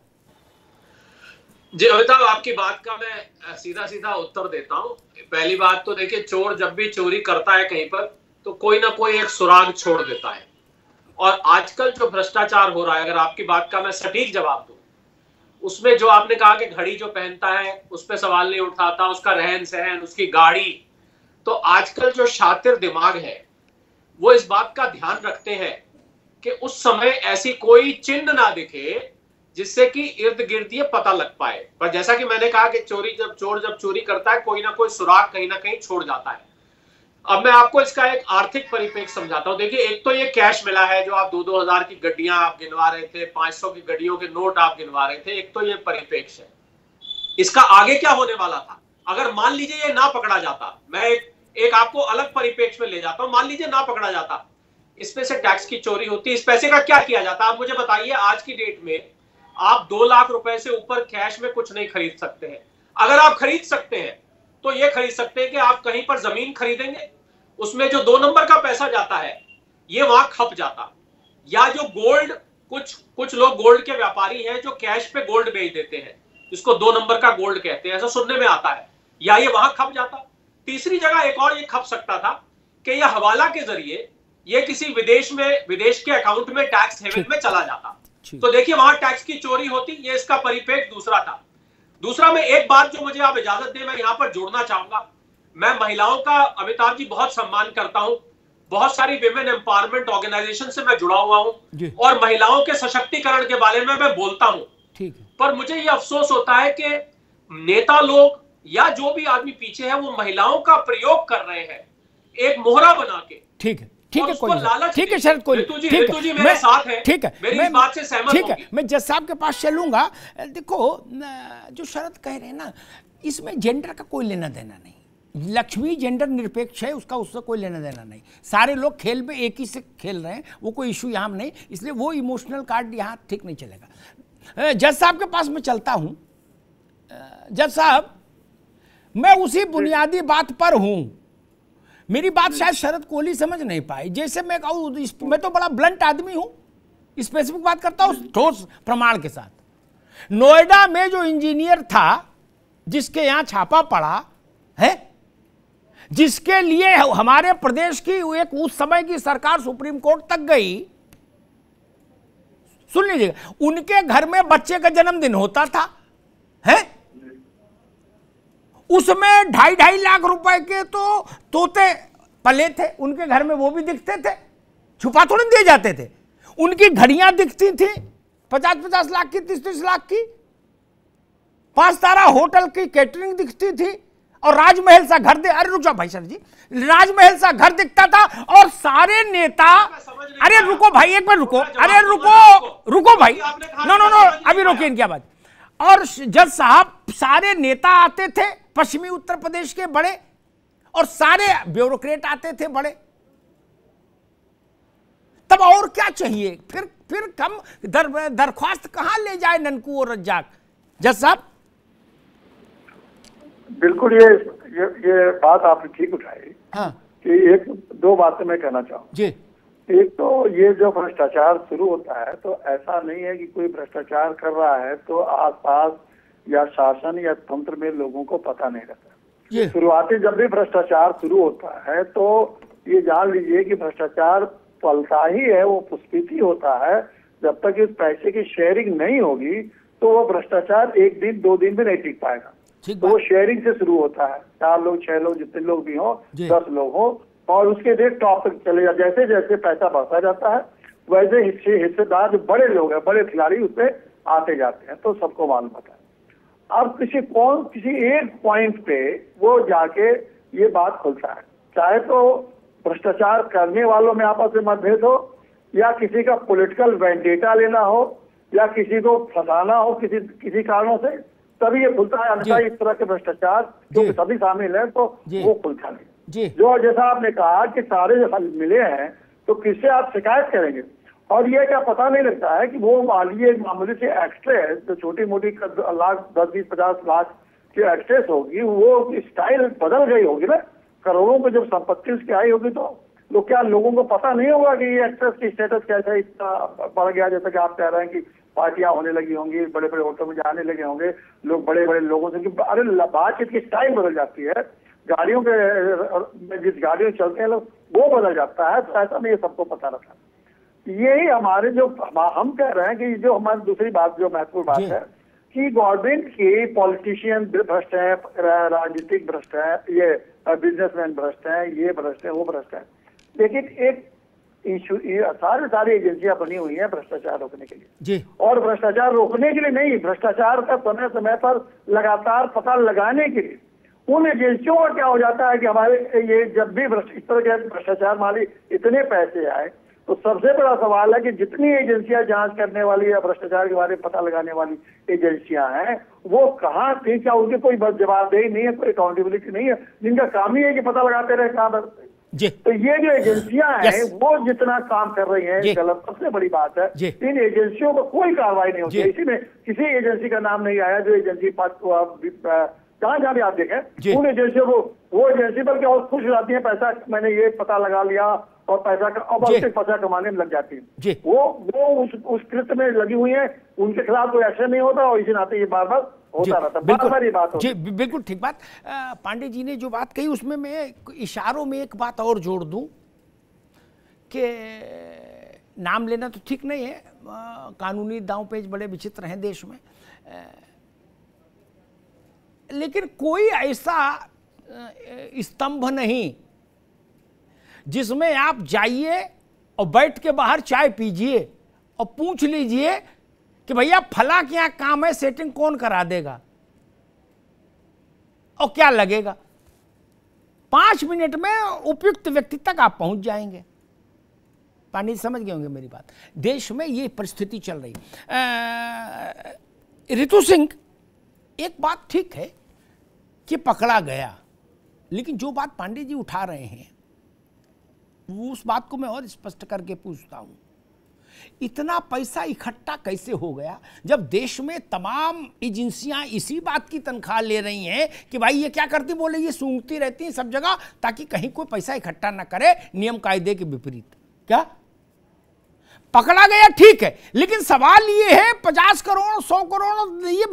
जी अमिताभ, आपकी बात का मैं सीधा सीधा उत्तर देता हूं। पहली बात तो देखिए, चोर जब भी चोरी करता है कहीं पर तो कोई ना कोई एक सुराग छोड़ देता है। और आजकल जो भ्रष्टाचार हो रहा है, अगर आपकी बात का मैं सटीक जवाब दूं, उसमें जो आपने कहा कि घड़ी जो पहनता है उस पर सवाल नहीं उठाता, उसका रहन सहन, उसकी गाड़ी, तो आजकल जो शातिर दिमाग है वो इस बात का ध्यान रखते हैं कि उस समय ऐसी कोई चिन्ह ना दिखे जिससे कि इर्द गिर्द ये पता लग पाए। पर जैसा कि मैंने कहा कि चोर जब चोरी करता है कोई ना कोई सुराग कहीं ना कहीं छोड़ जाता है। अब मैं आपको इसका एक आर्थिक परिप्रेक्ष्य समझाता हूं। देखिए, एक तो ये कैश मिला है जो आप 2-2 हजार की गड्डियां आप गिनवा रहे थे, 500 की गड्डियों के नोट आप गिनवा रहे थे, एक तो ये परिप्रेक्ष्य है। इसका आगे क्या होने वाला था? अगर मान लीजिए ये ना पकड़ा जाता, मैं एक आपको अलग परिप्रेक्ष्य में ले जाता हूं, मान लीजिए ना पकड़ा जाता, इसमें से टैक्स की चोरी होती, इस पैसे का क्या किया जाता? आप मुझे बताइए। आज की डेट में आप 2 लाख रुपए से ऊपर कैश में कुछ नहीं खरीद सकते हैं। अगर आप खरीद सकते हैं तो ये खरीद सकते हैं कि आप कहीं पर जमीन खरीदेंगे, उसमें जो 2 नंबर का पैसा जाता है ये वहां खप जाता, या जो गोल्ड, कुछ लोग गोल्ड के व्यापारी हैं जो कैश पे गोल्ड बेच देते हैं, जिसको 2 नंबर का गोल्ड कहते हैं, ऐसा सुनने में आता है, या ये वहां खप जाता। तीसरी जगह एक और ये खप सकता था कि यह हवाला के जरिए ये किसी विदेश के अकाउंट में टैक्स हेवन में चला जाता, तो देखिए वहां टैक्स की चोरी होती। ये इसका परिप्रेक्ष्य दूसरा था। दूसरा, में एक बात जो मुझे आप इजाजत दें मैं यहां पर जोड़ना चाहूंगा। मैं महिलाओं का, अमिताभ जी, बहुत सम्मान करता हूं। बहुत सारी विमेन एम्पावरमेंट ऑर्गेनाइजेशन से मैं जुड़ा हुआ हूं और महिलाओं के सशक्तिकरण के बारे में मैं बोलता हूं। ठीक है। पर मुझे यह अफसोस होता है कि नेता लोग या जो भी आदमी पीछे है वो महिलाओं का प्रयोग कर रहे हैं एक मोहरा बना के। ठीक है, ठीक है, कोई लालच, ठीक है शरद कोहली, ठीक है, मेरे साथ है, ठीक है, मेरी इस बात से सहमत ठीक है, मैं जज साहब के पास चलूंगा। देखो, जो शरद कह रहे हैं ना, इसमें जेंडर का कोई लेना देना नहीं। लक्ष्मी जेंडर निरपेक्ष है, उससे कोई लेना देना नहीं। सारे लोग खेल में एक ही से खेल रहे हैं, वो कोई इशू यहाँ नहीं, इसलिए वो इमोशनल कार्ड यहाँ ठीक नहीं चलेगा। जज साहब के पास मैं चलता हूँ। जज साहब, मैं उसी बुनियादी बात पर हूँ। मेरी बात शायद शरद कोहली समझ नहीं पाई। जैसे मैं कहूँ, मैं तो बड़ा ब्लंट आदमी हूँ, स्पेसिफिक बात करता हूँ ठोस प्रमाण के साथ। नोएडा में जो इंजीनियर था जिसके यहाँ छापा पड़ा है, जिसके लिए हमारे प्रदेश की एक उस समय की सरकार सुप्रीम कोर्ट तक गई, सुन लीजिएगा, उनके घर में बच्चे का जन्मदिन होता था है, उसमें 2.5 लाख रुपए के तो तोते पले थे उनके घर में, वो भी दिखते थे, छुपा थोड़ी दिए जाते थे। उनकी घड़ियां दिखती थी 50-50 लाख की, 30-30 लाख की। 5 तारा होटल की कैटरिंग दिखती थी और राजमहल सा घर अरे रुक जाओ भाई सर जी, राजमहल सा घर दिखता था और सारे नेता, अरे रुको भाई, एक बार रुको, अरे रुको भाई, नो, अभी रोकिए इनकी आवाज। और जज साहब, सारे नेता आते थे पश्चिमी उत्तर प्रदेश के बड़े, और सारे ब्यूरोक्रेट आते थे बड़े। तब और क्या चाहिए? फिर कम दरख्वास्त कहां ले जाए ननकू और रज्जाक? जज साहब, बिल्कुल ये बात आपने ठीक उठाई। हाँ, कि 1-2 बातें मैं कहना चाहूँ जी। एक तो ये जो भ्रष्टाचार शुरू होता है, तो ऐसा नहीं है कि कोई भ्रष्टाचार कर रहा है तो आसपास या शासन या तंत्र में लोगों को पता नहीं रहता। शुरुआती जब भी भ्रष्टाचार शुरू होता है तो ये जान लीजिए कि भ्रष्टाचार पलता ही है, वो पुष्पित ही होता है। जब तक इस पैसे की शेयरिंग नहीं होगी तो वो भ्रष्टाचार 1 दिन 2 दिन में नहीं टिक पाएगा। तो वो शेयरिंग से शुरू होता है, 4 लोग 6 लोग जितने लोग भी हो, 10 लोग हो, और उसके देख टॉप तक चले जाते। जैसे जैसे पैसा बढ़ता जाता है वैसे हिस्सेदार जो बड़े लोग हैं, बड़े खिलाड़ी उसमें आते जाते हैं, तो सबको मालूम होता है। अब किसी एक पॉइंट पे वो जाके ये बात खुलता है, चाहे तो भ्रष्टाचार करने वालों में आपस में मतभेद हो, या किसी का पॉलिटिकल वेंडेटा लेना हो, या किसी को फंसाना हो किसी कारणों से, तभी ये खुलता है। अन्यथा इस तरह के भ्रष्टाचार जो सभी शामिल है तो वो खुलता नहीं। जो जैसा आपने कहा कि सारे मिले हैं तो किससे आप शिकायत करेंगे? और ये क्या पता नहीं लगता है कि वो मामूली से एक्ट्रेस जो छोटी मोटी लाख 10-20-50 लाख की एक्ट्रेस होगी, वो स्टाइल बदल गई होगी ना, करोड़ों में जब संपत्ति उसकी आई होगी तो क्या लोगों को पता नहीं होगा कि ये एक्ट्रेस की स्टेटस कैसे इतना बढ़ गया? जैसा कि आप कह रहे हैं कि पार्टियां होने लगी होंगी, बड़े बड़े होटल में जाने लगे होंगे लोग, बड़े बड़े लोगों से, अरे बातचीत की स्टाइल बदल जाती है, गाड़ियों के जिस गाड़ियों चलते हैं लोग वो बदल जाता है। तो ऐसा नहीं, सबको पता रहता है। यही हमारे जो हम कह रहे हैं कि जो हमारी दूसरी बात जो महत्वपूर्ण बात है कि गवर्नमेंट की पॉलिटिशियन भ्रष्ट है, राजनीतिक भ्रष्ट है, ये बिजनेसमैन भ्रष्ट है, ये भ्रष्ट है, वो भ्रष्ट है, लेकिन एक सारी एजेंसियां बनी हुई हैं भ्रष्टाचार रोकने के लिए जी। और भ्रष्टाचार रोकने के लिए नहीं, भ्रष्टाचार का समय समय पर लगातार पता लगाने के लिए उन एजेंसियों का क्या हो जाता है कि हमारे ये जब भी इस तरह के भ्रष्टाचार वाली इतने पैसे आए तो सबसे बड़ा सवाल है कि जितनी एजेंसियां जांच करने वाली या भ्रष्टाचार के बारे में पता लगाने वाली एजेंसियां हैं वो कहाँ थी, क्या उनकी कोई जवाबदेही नहीं है, कोई अकाउंटेबिलिटी नहीं है, जिनका काम ही है कि पता लगाते रहे कहाँ। तो ये जो एजेंसियां हैं वो जितना काम कर रही हैं गलत, सबसे बड़ी बात है इन एजेंसियों को कोई कार्रवाई नहीं होती है। इसी में किसी एजेंसी का नाम नहीं आया जो एजेंसी जहाँ भी आप देखें उन एजेंसियों को, वो एजेंसी पर क्या खुश हो जाती है, पैसा मैंने ये पता लगा लिया और पैसा पैसा कमाने में लग जाती है, वो उस कृत्य में लगी हुई है, उनके खिलाफ कोई एक्शन नहीं होता और इसी नाते ये बार बार होता रहता, बार-बार ये बात होती है। जी बिल्कुल ठीक बात। पांडे जी ने जो बात कही उसमें मैं इशारों में एक बात और जोड़ दूं कि नाम लेना तो ठीक नहीं है, कानूनी दांव पेच बड़े विचित्र हैं देश में, लेकिन कोई ऐसा स्तंभ नहीं जिसमें आप जाइए और बैठ के बाहर चाय पीजिए और पूछ लीजिए कि भैया फला क्या काम है, सेटिंग कौन करा देगा और क्या लगेगा। 5 मिनट में उपयुक्त व्यक्ति तक आप पहुंच जाएंगे। पांडे जी समझ गए होंगे मेरी बात। देश में ये परिस्थिति चल रही। रितु सिंह, एक बात ठीक है कि पकड़ा गया, लेकिन जो बात पांडे जी उठा रहे हैं उस बात को मैं और स्पष्ट करके पूछता हूं, इतना पैसा इकट्ठा कैसे हो गया जब देश में तमाम एजेंसियां इसी बात की तनख्वाह ले रही हैं कि भाई ये क्या करती, बोले ये सूंघती रहती हैं सब जगह ताकि कहीं कोई पैसा इकट्ठा ना करे नियम कायदे के विपरीत। क्या पकड़ा गया ठीक है, लेकिन सवाल ये है 50 करोड़ 100 करोड़ ये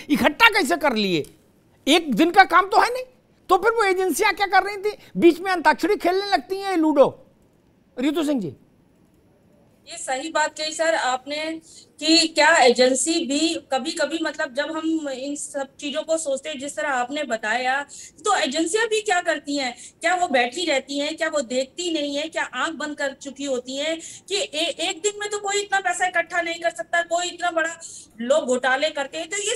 इकट्ठा कैसे कर लिए? एक दिन का काम तो है नहीं। तो फिर वो एजेंसियां क्या कर रही थी, बीच में अंताक्षरी खेलने लगती हैं लूडो। रितु सिंह जी, ये सही बात कही सर आपने कि क्या एजेंसी भी कभी कभी मतलब जब हम इन सब चीजों को सोचते हैं जिस तरह आपने बताया, तो एजेंसियां भी क्या करती हैं, क्या वो बैठी रहती हैं, क्या वो देखती नहीं है, क्या आंख बंद कर चुकी होती हैं कि एक दिन में तो कोई इतना पैसा इकट्ठा नहीं कर सकता, कोई इतना बड़ा लोग घोटाले करते हैं। तो ये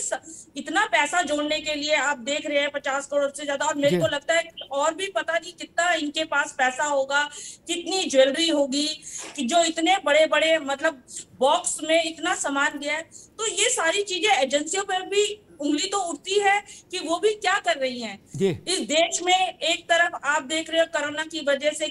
इतना पैसा जोड़ने के लिए आप देख रहे हैं 50 करोड़ से ज्यादा, और मेरे को लगता है कि और भी पता नहीं कितना इनके पास पैसा होगा, कितनी ज्वेलरी होगी कि जो इतने बड़े बड़े मतलब बॉक्स में इतना सामान गया है। तो ये सारी चीजें एजेंसियों पर भी उंगली तो उठती है कि वो भी क्या कर रही हैं। इस देश में एक तरफ आप देख रहे हो कोरोना की वजह से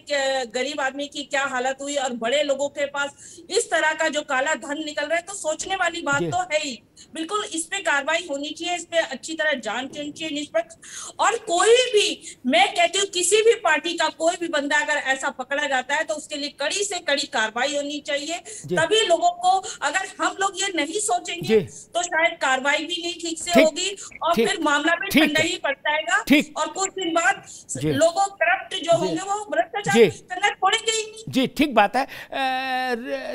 गरीब आदमी की क्या हालत हुई और बड़े लोगों के पास इस तरह का जो काला धन निकल रहा है, तो सोचने वाली बात तो है ही। बिल्कुल इस पे कार्रवाई होनी चाहिए, इस पे अच्छी तरह जांच होनी चाहिए, निष्पक्ष। और कोई भी, मैं कहती हूँ किसी भी पार्टी का कोई भी बंदा अगर ऐसा पकड़ा जाता है तो उसके लिए कड़ी से कड़ी कार्रवाई होनी चाहिए। तभी लोगों को, अगर हम लोग ये नहीं सोचेंगे तो शायद कार्रवाई भी नहीं ठीक से होगी और फिर मामला भी ठंडा ही पड़ जाएगा और कुछ दिन बाद लोगों करप्ट जो होंगे वो भ्रष्टाचार करना छोड़ेंगे ही नहीं। जी ठीक बात है।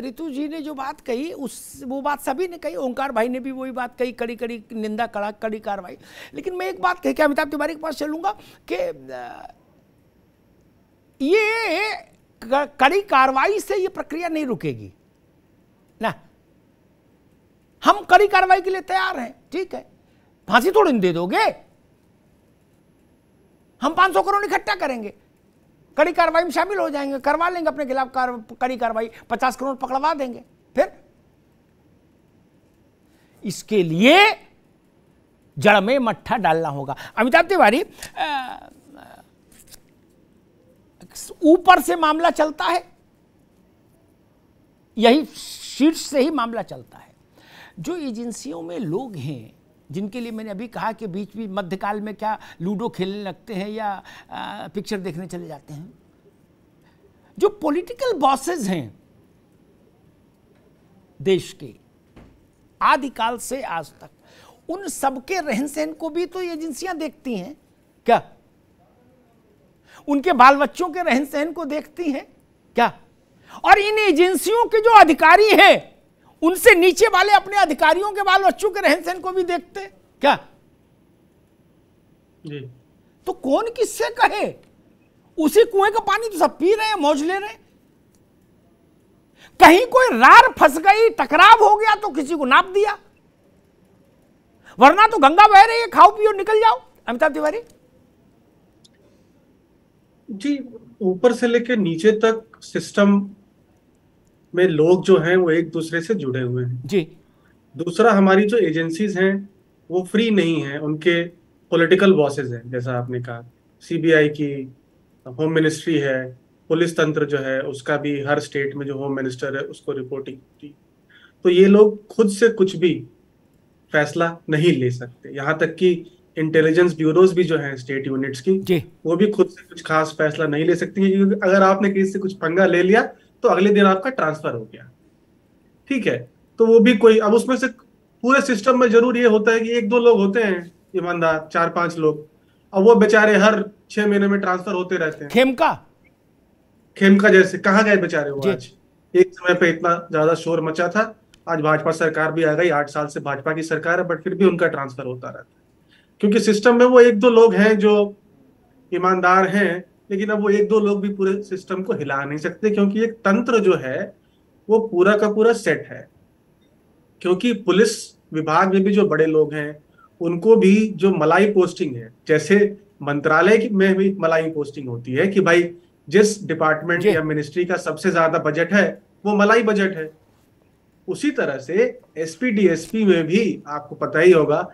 रितु जी ने जो बात कही वो बात सभी ने कही, ओंकार भाई ने भी वही बात कही, कड़ी कड़ी निंदा, कड़ी कार्रवाई। लेकिन मैं एक बात कही कि अमिताभ तिवारी के पास चलूंगा कि ये कड़ी कार्रवाई से ये प्रक्रिया नहीं रुकेगी ना। हम कड़ी कार्रवाई के लिए तैयार हैं, ठीक है, फांसी थोड़ी दे दोगे, हम 500 करोड़ इकट्ठा करेंगे, कड़ी कार्रवाई में शामिल हो जाएंगे, करवा लेंगे अपने खिलाफ कड़ी कार्रवाई, 50 करोड़ पकड़वा देंगे। फिर इसके लिए जड़ में मट्ठा डालना होगा। अमिताभ तिवारी, ऊपर से मामला चलता है, यही शीर्ष से ही मामला चलता है। जो एजेंसियों में लोग हैं जिनके लिए मैंने अभी कहा कि बीच बीच मध्यकाल में क्या लूडो खेलने लगते हैं या पिक्चर देखने चले जाते हैं, जो पॉलिटिकल बॉसेस हैं देश के, आदिकाल से आज तक, उन सबके रहन सहन को भी तो एजेंसियां देखती हैं क्या? उनके बाल बच्चों के रहन सहन को देखती हैं क्या? और इन एजेंसियों के जो अधिकारी हैं उनसे नीचे वाले अपने अधिकारियों के बाल बच्चों के रहन सहन को भी देखते क्या? जी। तो कौन किससे कहे? उसी कुएं का पानी तो सब पी रहे हैं, मौज ले रहे हैं। कहीं कोई रार फंस गई, टकराव हो गया तो किसी को नाप दिया, वरना तो गंगा बह रही है, खाओ पियो निकल जाओ। अमिताभ तिवारी जी, ऊपर से लेकर नीचे तक सिस्टम में लोग जो हैं वो एक दूसरे से जुड़े हुए हैं जी। दूसरा, हमारी जो एजेंसीज हैं वो फ्री नहीं है, उनके पॉलिटिकल बॉसेस हैं, जैसा आपने कहा। सीबीआई की, होम मिनिस्ट्री है, पुलिस तंत्र जो है उसका भी हर स्टेट में जो होम मिनिस्टर है उसको रिपोर्टिंग होती। तो ये लोग खुद से कुछ भी फैसला नहीं ले सकते। यहाँ तक कि इंटेलिजेंस ब्यूरोज भी जो हैं स्टेट यूनिट्स की, वो भी खुद से कुछ खास फैसला नहीं ले सकती, क्योंकि अगर आपने किसी से कुछ पंगा ले लिया तो अगले दिन आपका ट्रांसफर हो गया, ठीक है। तो वो भी कोई, अब उसमें से पूरे सिस्टम में जरूर ये होता है कि एक दो लोग होते हैं ईमानदार, 4-5 लोग, अब वो बेचारे हर 6 महीने में ट्रांसफर होते रहते हैं। खेमका जैसे कहाँ गए बेचारे वो? आज एक समय पे इतना ज्यादा शोर मचा था, आज भाजपा सरकार भी आ गई, 8 साल से भाजपा की सरकार है, बट फिर भी उनका ट्रांसफर होता रहता है, क्योंकि सिस्टम में वो एक दो लोग हैं जो ईमानदार हैं, लेकिन अब वो एक दो लोग भी पूरे सिस्टम को हिला नहीं सकते, क्योंकि एक तंत्र जो है वो पूरा का पूरा सेट है। क्योंकि पुलिस विभाग में भी जो बड़े लोग हैं उनको भी जो मलाई पोस्टिंग है, जैसे मंत्रालय में भी मलाई पोस्टिंग होती है कि भाई जिस डिपार्टमेंट या मिनिस्ट्री का सबसे ज्यादा बजट है वो मलाई बजट है, उसी तरह से एसपी डीएसपी में भी आपको पता ही होगा,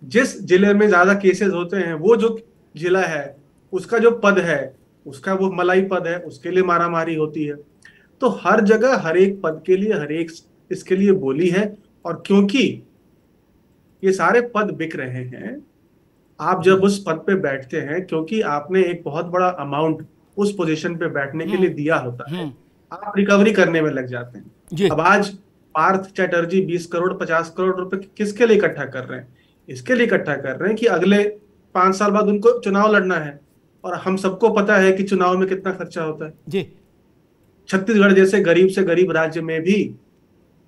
जिस जिले में ज्यादा केसेस होते हैं वो जो जिला है उसका जो पद है उसका वो मलाई पद है, उसके लिए मारामारी होती है। तो हर जगह हर एक पद के लिए हर एक इसके लिए बोली है। और क्योंकि ये सारे पद बिक रहे हैं, आप जब उस पद पे बैठते हैं, क्योंकि आपने एक बहुत बड़ा अमाउंट उस पोजीशन पे बैठने के लिए दिया होता है, आप रिकवरी करने में लग जाते हैं। अब आज पार्थ चैटर्जी 20 करोड़ 50 करोड़ रुपए किसके लिए इकट्ठा कर रहे हैं? इसके लिए इकट्ठा कर रहे हैं कि अगले 5 साल बाद उनको चुनाव लड़ना है, और हम सबको पता है कि चुनाव में कितना खर्चा होता है जी। छत्तीसगढ़ जैसे गरीब से गरीब राज्य में भी,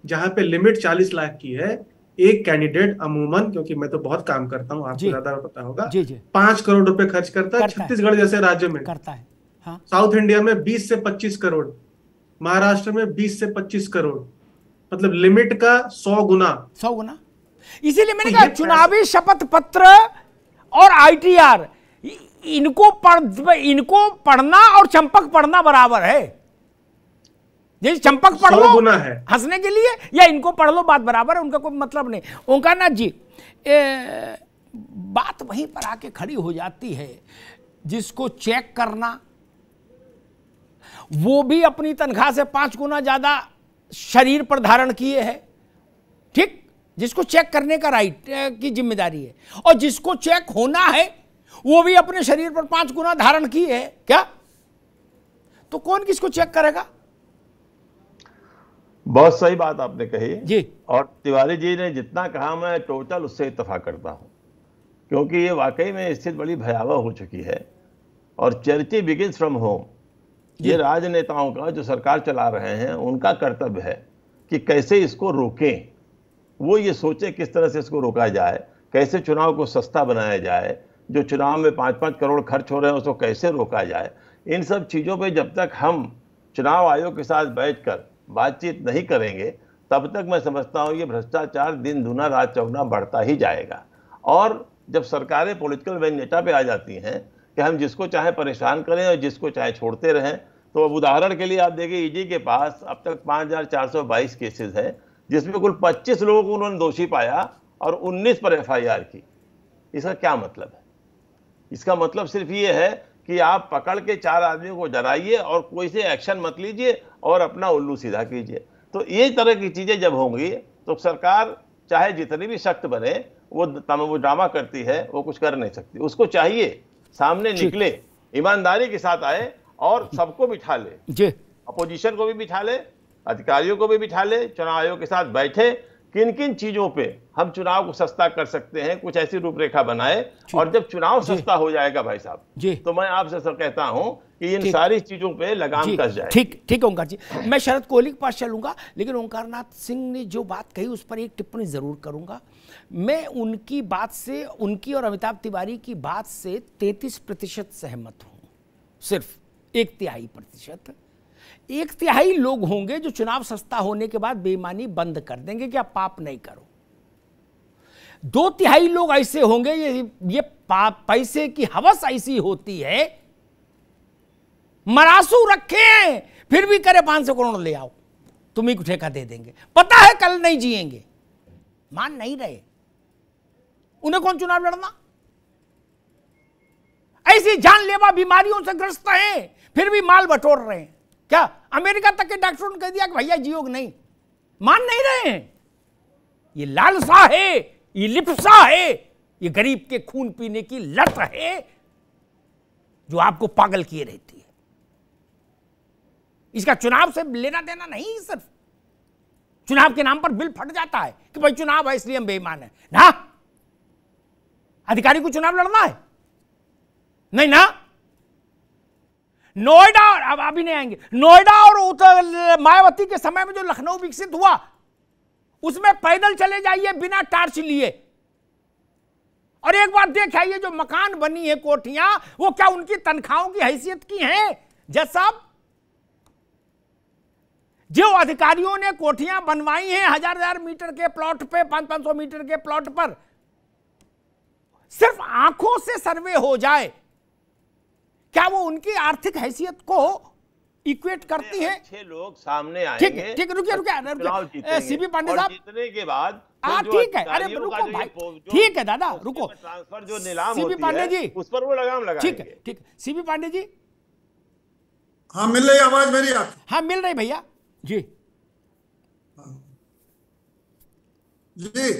जहां पे लिमिट 40 लाख की है, एक कैंडिडेट अमूमन, क्योंकि मैं तो बहुत काम करता हूं, आपको ज्यादा पता होगा, 5 करोड़ रुपए खर्च करता है छत्तीसगढ़ जैसे राज्य में करता है। हाँ। साउथ इंडिया में 20 से 25 करोड़, महाराष्ट्र में 20 से 25 करोड़, मतलब लिमिट का 100 गुना। इसीलिए मैंने कहा चुनावी शपथ पत्र और आईटीआर, इनको पढ़ना और चंपक पढ़ना बराबर है। जैसे चंपक पढ़ लो हंसने के लिए, या इनको पढ़ लो, बात बराबर है, उनका कोई मतलब नहीं। ओंकारनाथ जी, बात वहीं पर आके खड़ी हो जाती है, जिसको चेक करना वो भी अपनी तनख्वाह से 5 गुना ज्यादा शरीर पर धारण किए है, ठीक, जिसको चेक करने का राइट की जिम्मेदारी है, और जिसको चेक होना है वो भी अपने शरीर पर 5 गुना धारण किए है क्या? तो कौन किसको चेक करेगा? बहुत सही बात आपने कही जी। और तिवारी जी ने जितना कहा मैं टोटल उससे इत्तेफाक करता हूं, क्योंकि ये वाकई में स्थिति बड़ी भयावह हो चुकी है। और चैरिटी बिगिंस फ्रॉम होम, ये राजनेताओं का, जो सरकार चला रहे हैं, उनका कर्तव्य है कि कैसे इसको रोकें। वो ये सोचे किस तरह से इसको रोका जाए, कैसे चुनाव को सस्ता बनाया जाए, जो चुनाव में 5-5 करोड़ खर्च हो रहे हैं उसको कैसे रोका जाए। इन सब चीज़ों पे जब तक हम चुनाव आयोग के साथ बैठकर बातचीत नहीं करेंगे, तब तक मैं समझता हूँ ये भ्रष्टाचार दिन दुना रात चौगुना बढ़ता ही जाएगा। और जब सरकारें पॉलिटिकल वेंजेटा पे आ जाती हैं कि हम जिसको चाहे परेशान करें और जिसको चाहे छोड़ते रहें, तो अब उदाहरण के लिए आप देखिए, ईडी के पास अब तक 5422 केसेस हैं, जिसमें कुल 25 लोगों को उन्होंने दोषी पाया और 19 पर एफआईआर की। इसका क्या मतलब है? इसका मतलब सिर्फ ये है कि आप पकड़ के 4 आदमियों को डराइए और कोई से एक्शन मत लीजिए और अपना उल्लू सीधा कीजिए। तो ये तरह की चीजें जब होंगी तो सरकार चाहे जितनी भी सख्त बने, वो ड्रामा करती है, वो कुछ कर नहीं सकती। उसको चाहिए सामने निकले, ईमानदारी के साथ आए और सबको बिठा ले, अपोजिशन को भी बिठा ले, अधिकारियों को भी बिठा ले, चुनाव आयोग के साथ बैठे, किन किन चीजों पे हम चुनाव को सस्ता कर सकते हैं, कुछ ऐसी रूपरेखा बनाए। और जब चुनाव सस्ता हो जाएगा भाई साहब, तो मैं आपसे सर कहता हूं कि इन सारी चीजों पे लगाम कस जाए। ठीक ओंकार जी, मैं शरद कोहली के पास चलूंगा, लेकिन ओंकारनाथ सिंह ने जो बात कही उस पर एक टिप्पणी जरूर करूंगा। मैं उनकी बात से, उनकी और अमिताभ तिवारी की बात से 33% सहमत हूं, सिर्फ 1/3%। 1/3 लोग होंगे जो चुनाव सस्ता होने के बाद बेईमानी बंद कर देंगे कि आप पाप नहीं करो। 2/3 लोग ऐसे होंगे, ये पैसे की हवस ऐसी होती है, मरासू रखे हैं फिर भी करे 500 करोड़ ले आओ, तुम्हें को ठेका दे देंगे, पता है कल नहीं जिएंगे, मान नहीं रहे। उन्हें कौन चुनाव लड़ना? ऐसी जानलेवा बीमारियों से ग्रस्त हैं फिर भी माल बटोर रहे हैं। क्या अमेरिका तक के डॉक्टरों ने कह दिया कि भैया जियोग नहीं, मान नहीं रहे हैं। ये लालसा है, ये लिप्सा है, ये गरीब के खून पीने की लत है जो आपको पागल किए रहती है। इसका चुनाव से लेना देना नहीं, सिर्फ चुनाव के नाम पर बिल फट जाता है कि भाई चुनाव है इसलिए हम बेईमान है ना। अधिकारी को चुनाव लड़ना है नहीं ना। नोएडा, अब अभी नहीं आएंगे, नोएडा और मायावती के समय में जो लखनऊ विकसित हुआ उसमें पैदल चले जाइए बिना टार्च लिए, और एक बार देख आइए जो मकान बनी है, कोठियां, वो क्या उनकी तनख्वाहों की हैसियत की हैं? जज साहब, जो अधिकारियों ने कोठियां बनवाई हैं 1000 मीटर के प्लॉट पे, 500 मीटर के प्लॉट पर, सिर्फ आंखों से सर्वे हो जाए, क्या वो उनकी आर्थिक हैसियत को इक्वेट करती हैं? 6 लोग सामने आएंगे। ठीक, रुकिए सीबी पांडे साहब, जीतने के बाद ठीक है, अरे रुको भाई, ठीक है दादा, रुको। ट्रांसफर जो नीलाम सीबी पांडे जी, उस पर वो लगाम लगाएंगे। ठीक, सीबी पांडे जी। हाँ, मिल रही आवाज मेरी आपको? हाँ मिल रही भैया जी। जी,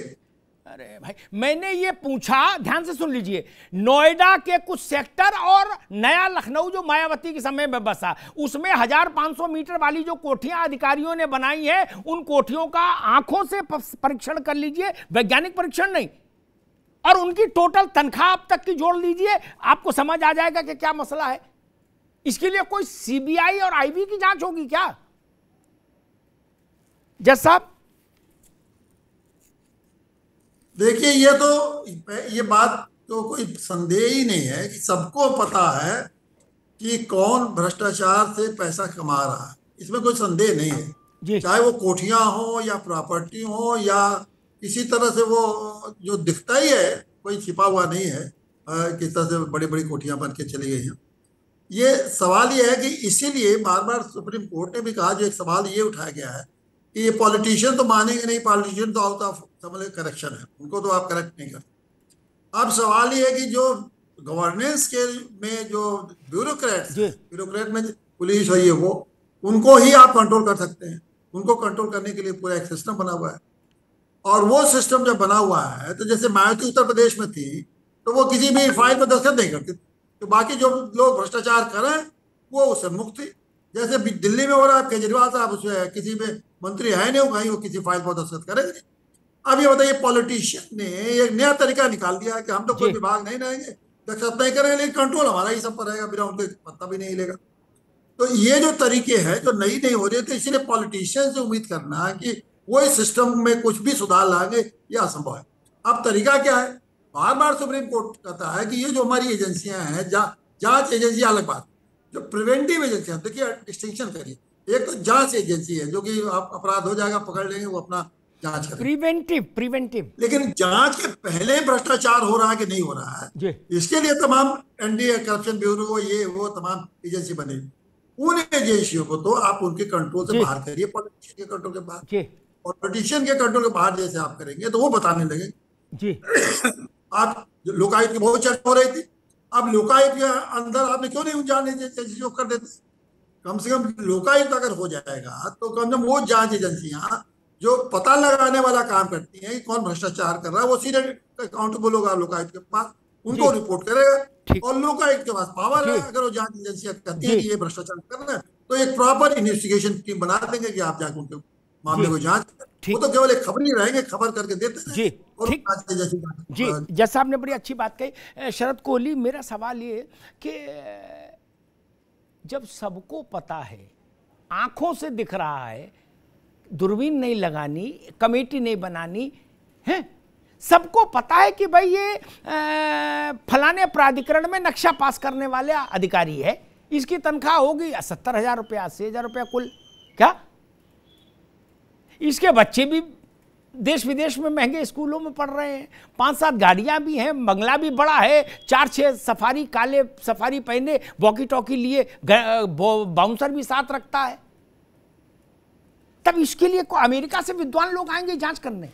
अरे भाई, मैंने ये पूछा, ध्यान से सुन लीजिए, नोएडा के कुछ सेक्टर और नया लखनऊ जो मायावती के समय में बसा, उसमें 1500 मीटर वाली जो कोठियां अधिकारियों ने बनाई है, उन कोठियों का आंखों से परीक्षण कर लीजिए, वैज्ञानिक परीक्षण नहीं, और उनकी टोटल तनख्वाह अब तक की जोड़ लीजिए, आपको समझ आ जाएगा कि क्या मसला है। इसके लिए कोई सीबीआई और आईबी की जांच होगी क्या? जज साहब देखिए, ये बात तो कोई संदेह ही नहीं है कि सबको पता है कि कौन भ्रष्टाचार से पैसा कमा रहा है, इसमें कोई संदेह नहीं है। चाहे वो कोठियां हो या प्रॉपर्टी हो या किसी तरह से, वो जो दिखता ही है, कोई छिपा हुआ नहीं है, किस तरह से बड़ी बड़ी कोठियां बन के चली गई हैं। ये सवाल ये है कि इसीलिए बार बार सुप्रीम कोर्ट ने भी कहा, जो एक सवाल ये उठाया गया है कि ये पॉलिटिशियन तो मानेंगे नहीं, पॉलिटिशियन तो आउट ऑफ समझ करेक्शन है, उनको तो आप करेक्ट नहीं करते। अब सवाल ये है कि जो गवर्नेंस के में जो ब्यूरोक्रेट में पुलिस है, वो उनको ही आप कंट्रोल कर सकते हैं। उनको कंट्रोल करने के लिए पूरा एक सिस्टम बना हुआ है, और वो सिस्टम जब बना हुआ है, तो जैसे मायावती उत्तर प्रदेश में थी, तो वो किसी भी फाइल पर दस्तखत नहीं करती, तो बाकी जो लोग भ्रष्टाचार करें वो उससे मुक्त थी। जैसे दिल्ली में हो रहा है, केजरीवाल साहब उसमें किसी में मंत्री है नहीं, कहीं वो किसी फाइल पर दस्तखत करेंगे। अब ये बताइए, पॉलिटिशियन ने एक नया तरीका निकाल दिया कि हम तो कोई विभाग नहीं रहेंगे, दस्तखत नहीं करेंगे, लेकिन कंट्रोल हमारा ही सब पर रहेगा, बिना उनके पत्ता भी नहीं लेगा। तो ये जो तरीके हैं जो नई नहीं हो रही, तो इसलिए पॉलिटिशियन से उम्मीद करना कि वो इस सिस्टम में कुछ भी सुधार लाएंगे, ये असंभव है। अब तरीका क्या है? बार बार सुप्रीम कोर्ट कहता है कि ये जो हमारी एजेंसियां हैं, जांच एजेंसी अलग बात, जो प्रिवेंटिव एजेंसियां, देखिए डिस्टिंक्शन करिए, एक तो जांच एजेंसी है जो कि आप अपराध हो जाएगा पकड़ लेंगे, वो अपना जांच करें, प्रिवेंटिव। लेकिन जांच के पहले भ्रष्टाचार हो रहा है कि नहीं हो रहा है, इसके लिए तमाम एनडीए, करप्शन ब्यूरो, ये वो तमाम एजेंसी बने। उन एजेंसियों को तो आप उनके कंट्रोल से बाहर करिए, पॉलिटिशियन के कंट्रोल के बाहर, और पॉलिटिशियन के कंट्रोल के बाहर जैसे आप करेंगे तो वो बताने लगे जी। आप लोकायुक्त की बहुत चर्चा हो रही थी, अब लोकायुक्त के अंदर आपने क्यों नहीं जांच एजेंसी कर देते? कम से कम लोकायुक्त अगर हो जाएगा तो कम से कम वो जांच एजेंसियां जो पता लगाने वाला काम करती हैं कि कौन भ्रष्टाचार कर रहा है, वो सीधे अकाउंटेबल होगा लोकायुक्त के पास, उनको रिपोर्ट करेगा, और लोकायुक्त के पास पावर है, अगर वो जांच एजेंसियां कहती है कि ये भ्रष्टाचार कर रहा है, तो एक प्रॉपर इन्वेस्टिगेशन टीम बना देंगे कि आप जाकर उनके मामले को जांच। वो तो केवल एक खबरी रहेंगे, खबर करके देते हैं। जी और ठीक जी, जैसा आपने बड़ी अच्छी बात कही शरद कोहली। मेरा सवाल ये कि जब सबको पता है, आंखों से दिख रहा है, दूरबीन नहीं लगानी, कमेटी नहीं बनानी है, सबको पता है कि भाई ये फलाने प्राधिकरण में नक्शा पास करने वाले अधिकारी है, इसकी तनख्वाह होगी 70,000 रुपया, 80,000 रुपया कुल, क्या इसके बच्चे भी देश विदेश में महंगे स्कूलों में पढ़ रहे हैं, 5-7 गाड़ियां भी हैं, बंगला भी बड़ा है, 4-6 सफारी, काले सफारी पहने, वॉकी टॉकी लिए, बाउंसर भी साथ रखता है। तब इसके लिए अमेरिका से विद्वान लोग आएंगे जांच करने,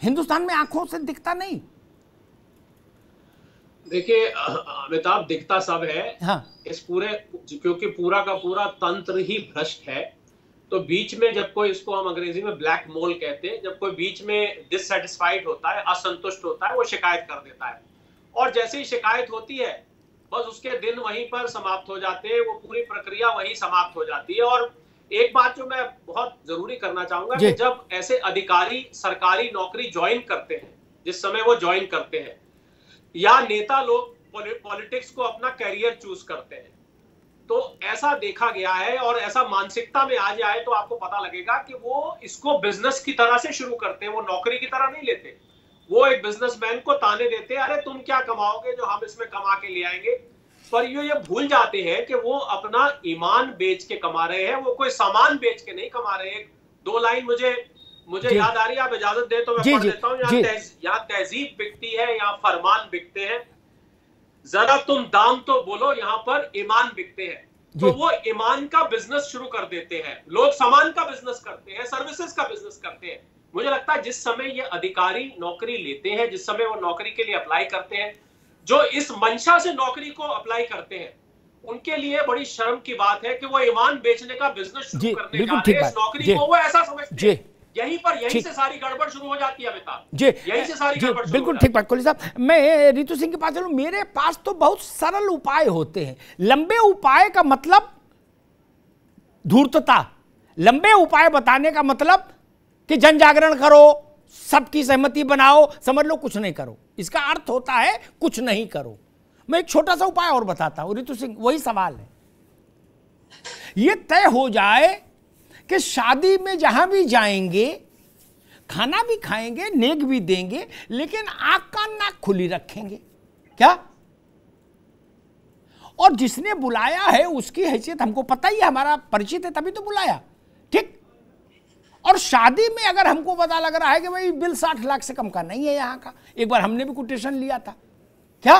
हिंदुस्तान में आंखों से दिखता नहीं। देखिए अमिताभ, दिखता सब है। हाँ। इस पूरे, क्योंकि पूरा का पूरा तंत्र ही भ्रष्ट है, तो बीच में जब कोई, इसको हम अंग्रेजी में ब्लैक मोल कहते हैं, जब कोई बीच में डिससेटिस्फाइड होता है, असंतुष्ट होता है, वो शिकायत कर देता है, और जैसे ही शिकायत होती है बस उसके दिन वहीं पर समाप्त हो जाते हैं, वो पूरी प्रक्रिया वहीं समाप्त हो जाती है। और एक बात जो मैं बहुत जरूरी करना चाहूंगा कि जब ऐसे अधिकारी सरकारी नौकरी ज्वाइन करते हैं, जिस समय वो ज्वाइन करते हैं, या नेता लोग पॉलिटिक्स को अपना कैरियर चूज करते हैं, तो ऐसा देखा गया है और ऐसा मानसिकता में आ जाए तो आपको पता लगेगा कि वो इसको बिजनेस की तरह से शुरू करते हैं, वो नौकरी की तरह नहीं लेते। वो एक बिजनेसमैन को ताने देते हैं, अरे तुम क्या कमाओगे जो हम इसमें कमा के ले आएंगे, पर ये भूल जाते हैं कि वो अपना ईमान बेच के कमा रहे हैं, वो कोई सामान बेच के नहीं कमा रहे हैं। 2 लाइन मुझे याद आ रही है, आप इजाजत दे तो मैं पढ़ देता हूँ। यहाँ तहजीब बिकती है, यहाँ फरमान बिकते हैं, जरा तुम दाम तो बोलो, यहाँ पर ईमान बिकते हैं। तो वो ईमान का बिजनेस शुरू कर देते हैं, लोग सामान का बिजनेस करते हैं, सर्विसेज का बिजनेस करते हैं। मुझे लगता है जिस समय ये अधिकारी नौकरी लेते हैं, जिस समय वो नौकरी के लिए अप्लाई करते हैं, जो इस मंशा से नौकरी को अप्लाई करते हैं, उनके लिए बड़ी शर्म की बात है कि वो ईमान बेचने का बिजनेस शुरू करने जा रहे हैं। इस नौकरी को वो ऐसा समझते हैं, यहीं से सारी गड़बड़ शुरू हो जाती है अमिताभ जी, यहीं से सारी गड़बड़। बिल्कुल ठीक बात कोहली साहब। मैं रितु सिंह के पास चलूं, मेरे पास तो बहुत सरल उपाय होते हैं। लंबे उपाय का मतलब धूर्तता, लंबे उपाय बताने का मतलब कि जन जागरण करो, सबकी सहमति बनाओ, समझ लो कुछ नहीं करो, इसका अर्थ होता है कुछ नहीं करो। मैं एक छोटा सा उपाय और बताता हूं रितु सिंह, वही सवाल है। यह तय हो जाए कि शादी में जहां भी जाएंगे खाना भी खाएंगे, नेक भी देंगे, लेकिन आंख कान नाक खुली रखेंगे, क्या? और जिसने बुलाया है उसकी हैसियत हमको पता ही है, हमारा परिचित है, तभी तो बुलाया, ठीक। और शादी में अगर हमको पता लग रहा है कि भाई बिल 60 लाख से कम का नहीं है यहां का, एक बार हमने भी कोटेशन लिया था, क्या?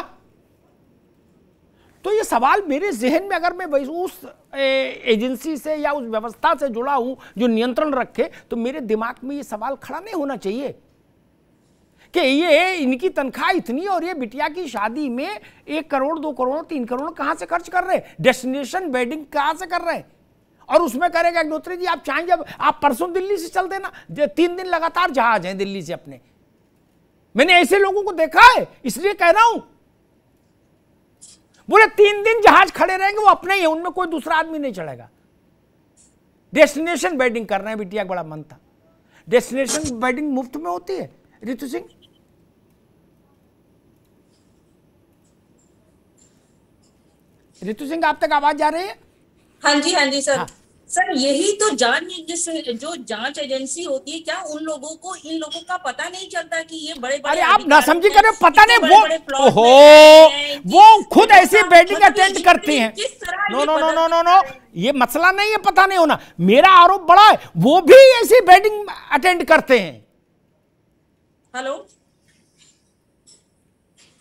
तो ये सवाल मेरे जहन में, अगर मैं उस एजेंसी से या उस व्यवस्था से जुड़ा हूं जो नियंत्रण रखे, तो मेरे दिमाग में ये सवाल खड़ा नहीं होना चाहिए कि ये इनकी तनख्वाह इतनी और ये बिटिया की शादी में 1 करोड़ 2 करोड़ 3 करोड़ कहां से खर्च कर रहे हैं, डेस्टिनेशन वेडिंग कहां से कर रहे हैं। और उसमें करेगा अग्निहोत्री जी, आप चाहें जब आप परसों दिल्ली से चल देना, 3 दिन लगातार जहाज हैं दिल्ली से अपने। मैंने ऐसे लोगों को देखा है, इसलिए कह रहा हूं, बोले 3 दिन जहाज खड़े रहेंगे, वो अपने ही है, उनमें कोई दूसरा आदमी नहीं चढ़ेगा। डेस्टिनेशन वेडिंग कर रहे हैं, बिटिया का बड़ा मन था। डेस्टिनेशन वेडिंग मुफ्त में होती है रितु सिंह? रितु सिंह आप तक आवाज जा रही है? हाँ जी सर। हाँ। सर यही तो जो जांच एजेंसी होती है, क्या उन लोगों को, इन लोगों का पता नहीं चलता कि ये बड़े बड़े, अरे आप ना समझी करें, पता नहीं वो खुद ऐसी वेडिंग अटेंड करती हैं। नो, ये मसला नहीं है पता नहीं होना, मेरा आरोप बड़ा है, वो भी ऐसी वेडिंग अटेंड करते हैं। हेलो,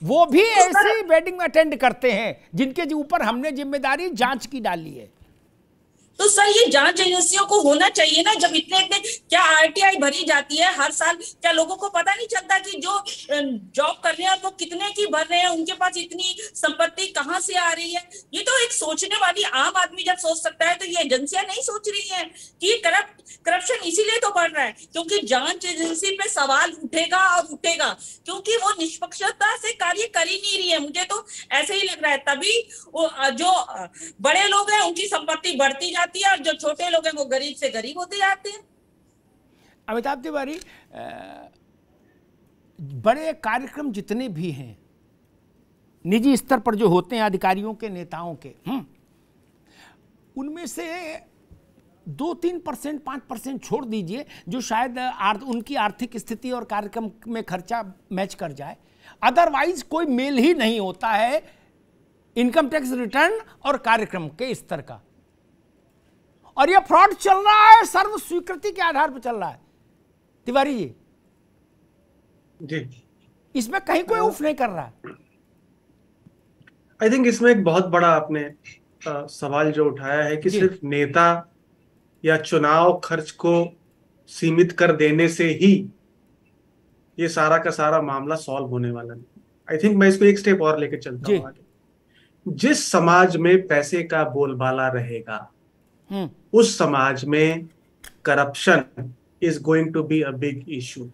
वो भी ऐसी वेडिंग अटेंड करते हैं जिनके ऊपर हमने जिम्मेदारी जांच की डाली है। तो सर ये जांच एजेंसियों को होना चाहिए ना, जब इतने क्या आरटीआई भरी जाती है हर साल, क्या लोगों को पता नहीं चलता कि जो जॉब कर रहे हैं वो कितने की भर रहे हैं, उनके पास इतनी संपत्ति कहाँ से आ रही है? ये तो एक सोचने वाली आम आदमी जब सोच सकता है, तो ये एजेंसियां नहीं सोच रही है कि करप्शन इसीलिए तो बढ़ रहा है क्योंकि जांच एजेंसी पे सवाल उठेगा और उठेगा, क्योंकि वो निष्पक्षता से कार्य कर ही नहीं रही है। मुझे तो ऐसे ही लग रहा है, तभी जो बड़े लोग हैं उनकी संपत्ति बढ़ती जाती है और जो छोटे लोग हैं वो गरीब से गरीब होते जाते हैं। अमिताभ तिवारी, बड़े कार्यक्रम जितने भी हैं निजी स्तर पर जो होते हैं अधिकारियों के, नेताओं के, उनमें से 2-3%, 5% छोड़ दीजिए जो शायद उनकी आर्थिक स्थिति और कार्यक्रम में खर्चा मैच कर जाए, अदरवाइज कोई मेल ही नहीं होता है इनकम टैक्स रिटर्न और कार्यक्रम के स्तर का। और यह फ्रॉड चल रहा है, सर्व स्वीकृति के आधार पर चल रहा है। तिवारी जी, इसमें कहीं कोई उफ नहीं कर रहा है। आई थिंक इसमें एक बहुत बड़ा आपने सवाल जो उठाया है कि सिर्फ नेता या चुनाव खर्च को सीमित कर देने से ही ये सारा का सारा मामला सॉल्व होने वाला नहीं। आई थिंक मैं इसको एक स्टेप और लेके चलता हूँ आगे। जिस समाज में पैसे का बोलबाला रहेगा उस समाज में corruption is going to be a big issue.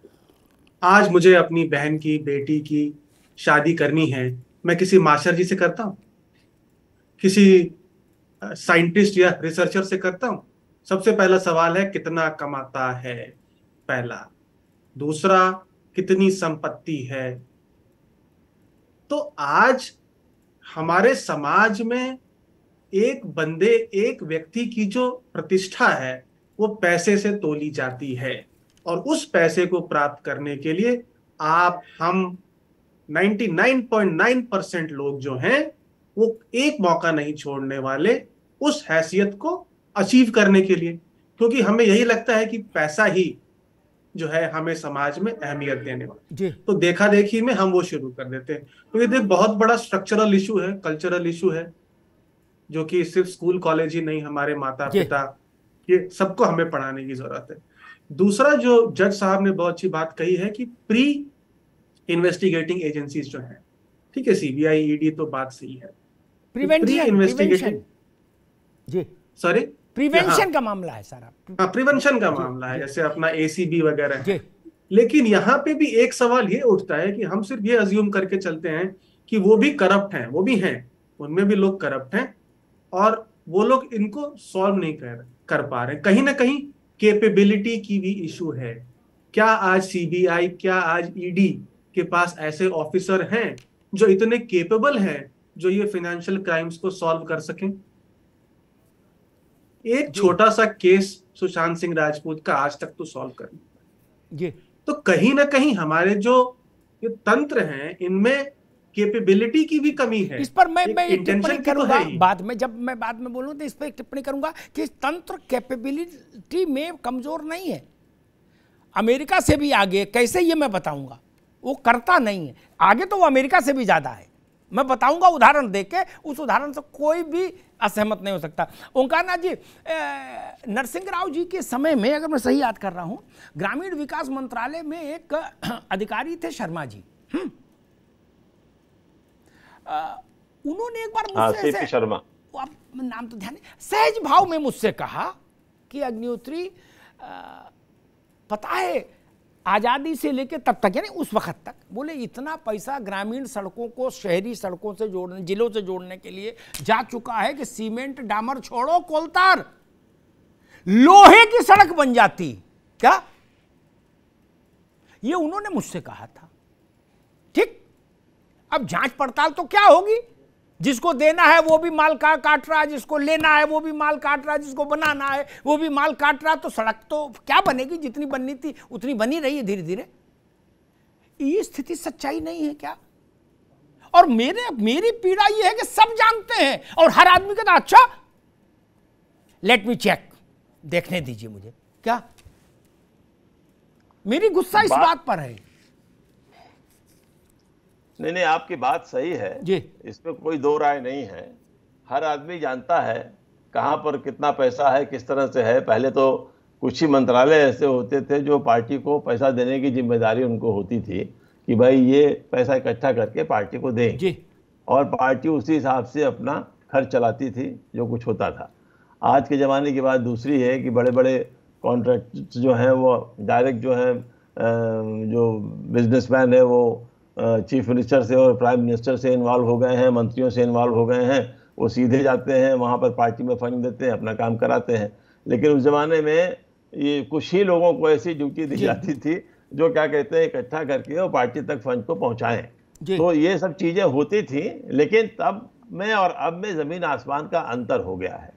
आज मुझे अपनी बहन की, बेटी की शादी करनी है, मैं किसी मास्टर जी से करता हूँ, किसी साइंटिस्ट या रिसर्चर से करता हूँ। सबसे पहला सवाल है कितना कमाता है, पहला। दूसरा, कितनी संपत्ति है। तो आज हमारे समाज में एक बंदे, एक व्यक्ति की जो प्रतिष्ठा है वो पैसे से तोली जाती है, और उस पैसे को प्राप्त करने के लिए आप, हम 99.9% लोग जो हैं वो एक मौका नहीं छोड़ने वाले उस हैसियत को अचीव करने के लिए, क्योंकि हमें यही लगता है कि पैसा ही जो है हमें समाज में अहमियत देने वाला। तो देखा देखी में हम वो शुरू कर देते हैं, क्योंकि तो बहुत बड़ा स्ट्रक्चरल इशू है, कल्चरल इशू है, जो कि सिर्फ स्कूल कॉलेज ही नहीं, हमारे माता पिता, ये सबको हमें पढ़ाने की जरूरत है। दूसरा जो जज साहब ने बहुत अच्छी बात कही है कि प्री इन्वेस्टिगेटिंग एजेंसीज जो है, ठीक है, सीबीआई, ईडी, तो बात सही है, प्रिवेंशन सॉरी प्रिवेंशन का मामला है सारा। हाँ, प्रिवेंशन का मामला है, जैसे अपना एसीबी वगैरह है। लेकिन यहाँ पे भी एक सवाल ये उठता है कि हम सिर्फ ये अज्यूम करके चलते हैं कि वो भी करप्ट हैं, वो भी हैं, उनमें भी लोग करप्ट हैं, और वो लोग इनको सॉल्व नहीं कर पा रहे। कहीं ना कहीं कैपेबिलिटी की भी इशू है। क्या आज सीबीआई, क्या आज ईडी के पास ऐसे ऑफिसर हैं जो इतने केपेबल हैं जो ये फाइनेंशियल क्राइम्स को सॉल्व कर सकें? एक छोटा सा केस सुशांत सिंह राजपूत का आज तक तो सॉल्व कर, तो कहीं ना कहीं हमारे जो ये तंत्र हैं इनमें कैपेबिलिटी की भी कमी है। इस पर मैं एक टिप्पणी करूंगा बाद में, जब मैं बाद में बोलूं तो इस पर एक टिप्पणी करूंगा कि तंत्र कैपेबिलिटी में कमजोर नहीं है, अमेरिका से भी आगे। कैसे, ये मैं बताऊंगा। वो करता नहीं है, आगे तो वो अमेरिका से भी ज्यादा है। मैं बताऊंगा उदाहरण देके, उस उदाहरण से कोई भी असहमत नहीं हो सकता। ओंकारनाथ जी, नरसिंह राव जी के समय में, अगर मैं सही याद कर रहा हूं, ग्रामीण विकास मंत्रालय में एक अधिकारी थे, शर्मा जी। उन्होंने एक बार मुझसे, शर्मा, आप नाम तो ध्यान, सहज भाव में मुझसे कहा कि अग्निहोत्री, पता है आज़ादी से लेकर तब तक, यानी उस वक्त तक, बोले इतना पैसा ग्रामीण सड़कों को शहरी सड़कों से जोड़ने, जिलों से जोड़ने के लिए जा चुका है कि सीमेंट डामर छोड़ो, कोलतार, लोहे की सड़क बन जाती। क्या ये उन्होंने मुझसे कहा था? ठीक, अब जांच पड़ताल तो क्या होगी? जिसको देना है वो भी माल काट रहा है, जिसको लेना है वो भी माल काट रहा है, जिसको बनाना है वो भी माल काट रहा है, तो सड़क तो क्या बनेगी? जितनी बननी थी उतनी बनी रही है धीरे धीरे। ये स्थिति सच्चाई नहीं है क्या? और मेरी पीड़ा ये है कि सब जानते हैं और हर आदमी कहता अच्छा लेट मी चेक, देखने दीजिए मुझे। क्या मेरी गुस्सा इस बात पर है? नहीं, आपकी बात सही है जी, इसमें कोई दो राय नहीं है। हर आदमी जानता है कहाँ पर कितना पैसा है, किस तरह से है। पहले तो कुछ ही मंत्रालय ऐसे होते थे जो पार्टी को पैसा देने की जिम्मेदारी उनको होती थी कि भाई ये पैसा इकट्ठा करके पार्टी को दें जी, और पार्टी उसी हिसाब से अपना खर्च चलाती थी जो कुछ होता था। आज के ज़माने की बात दूसरी है कि बड़े बड़े कॉन्ट्रैक्ट जो हैं वो डायरेक्ट जो है, जो बिजनेसमैन है वो चीफ मिनिस्टर से और प्राइम मिनिस्टर से इन्वॉल्व हो गए हैं, मंत्रियों से इन्वॉल्व हो गए हैं। वो सीधे जाते हैं वहाँ पर, पार्टी में फंड देते हैं, अपना काम कराते हैं। लेकिन उस ज़माने में ये कुछ ही लोगों को ऐसी ड्यूटी दी जाती थी जो क्या कहते हैं इकट्ठा करके और पार्टी तक फंड को पहुंचाएं। तो ये सब चीजें होती थी, लेकिन तब में और अब में जमीन आसमान का अंतर हो गया है।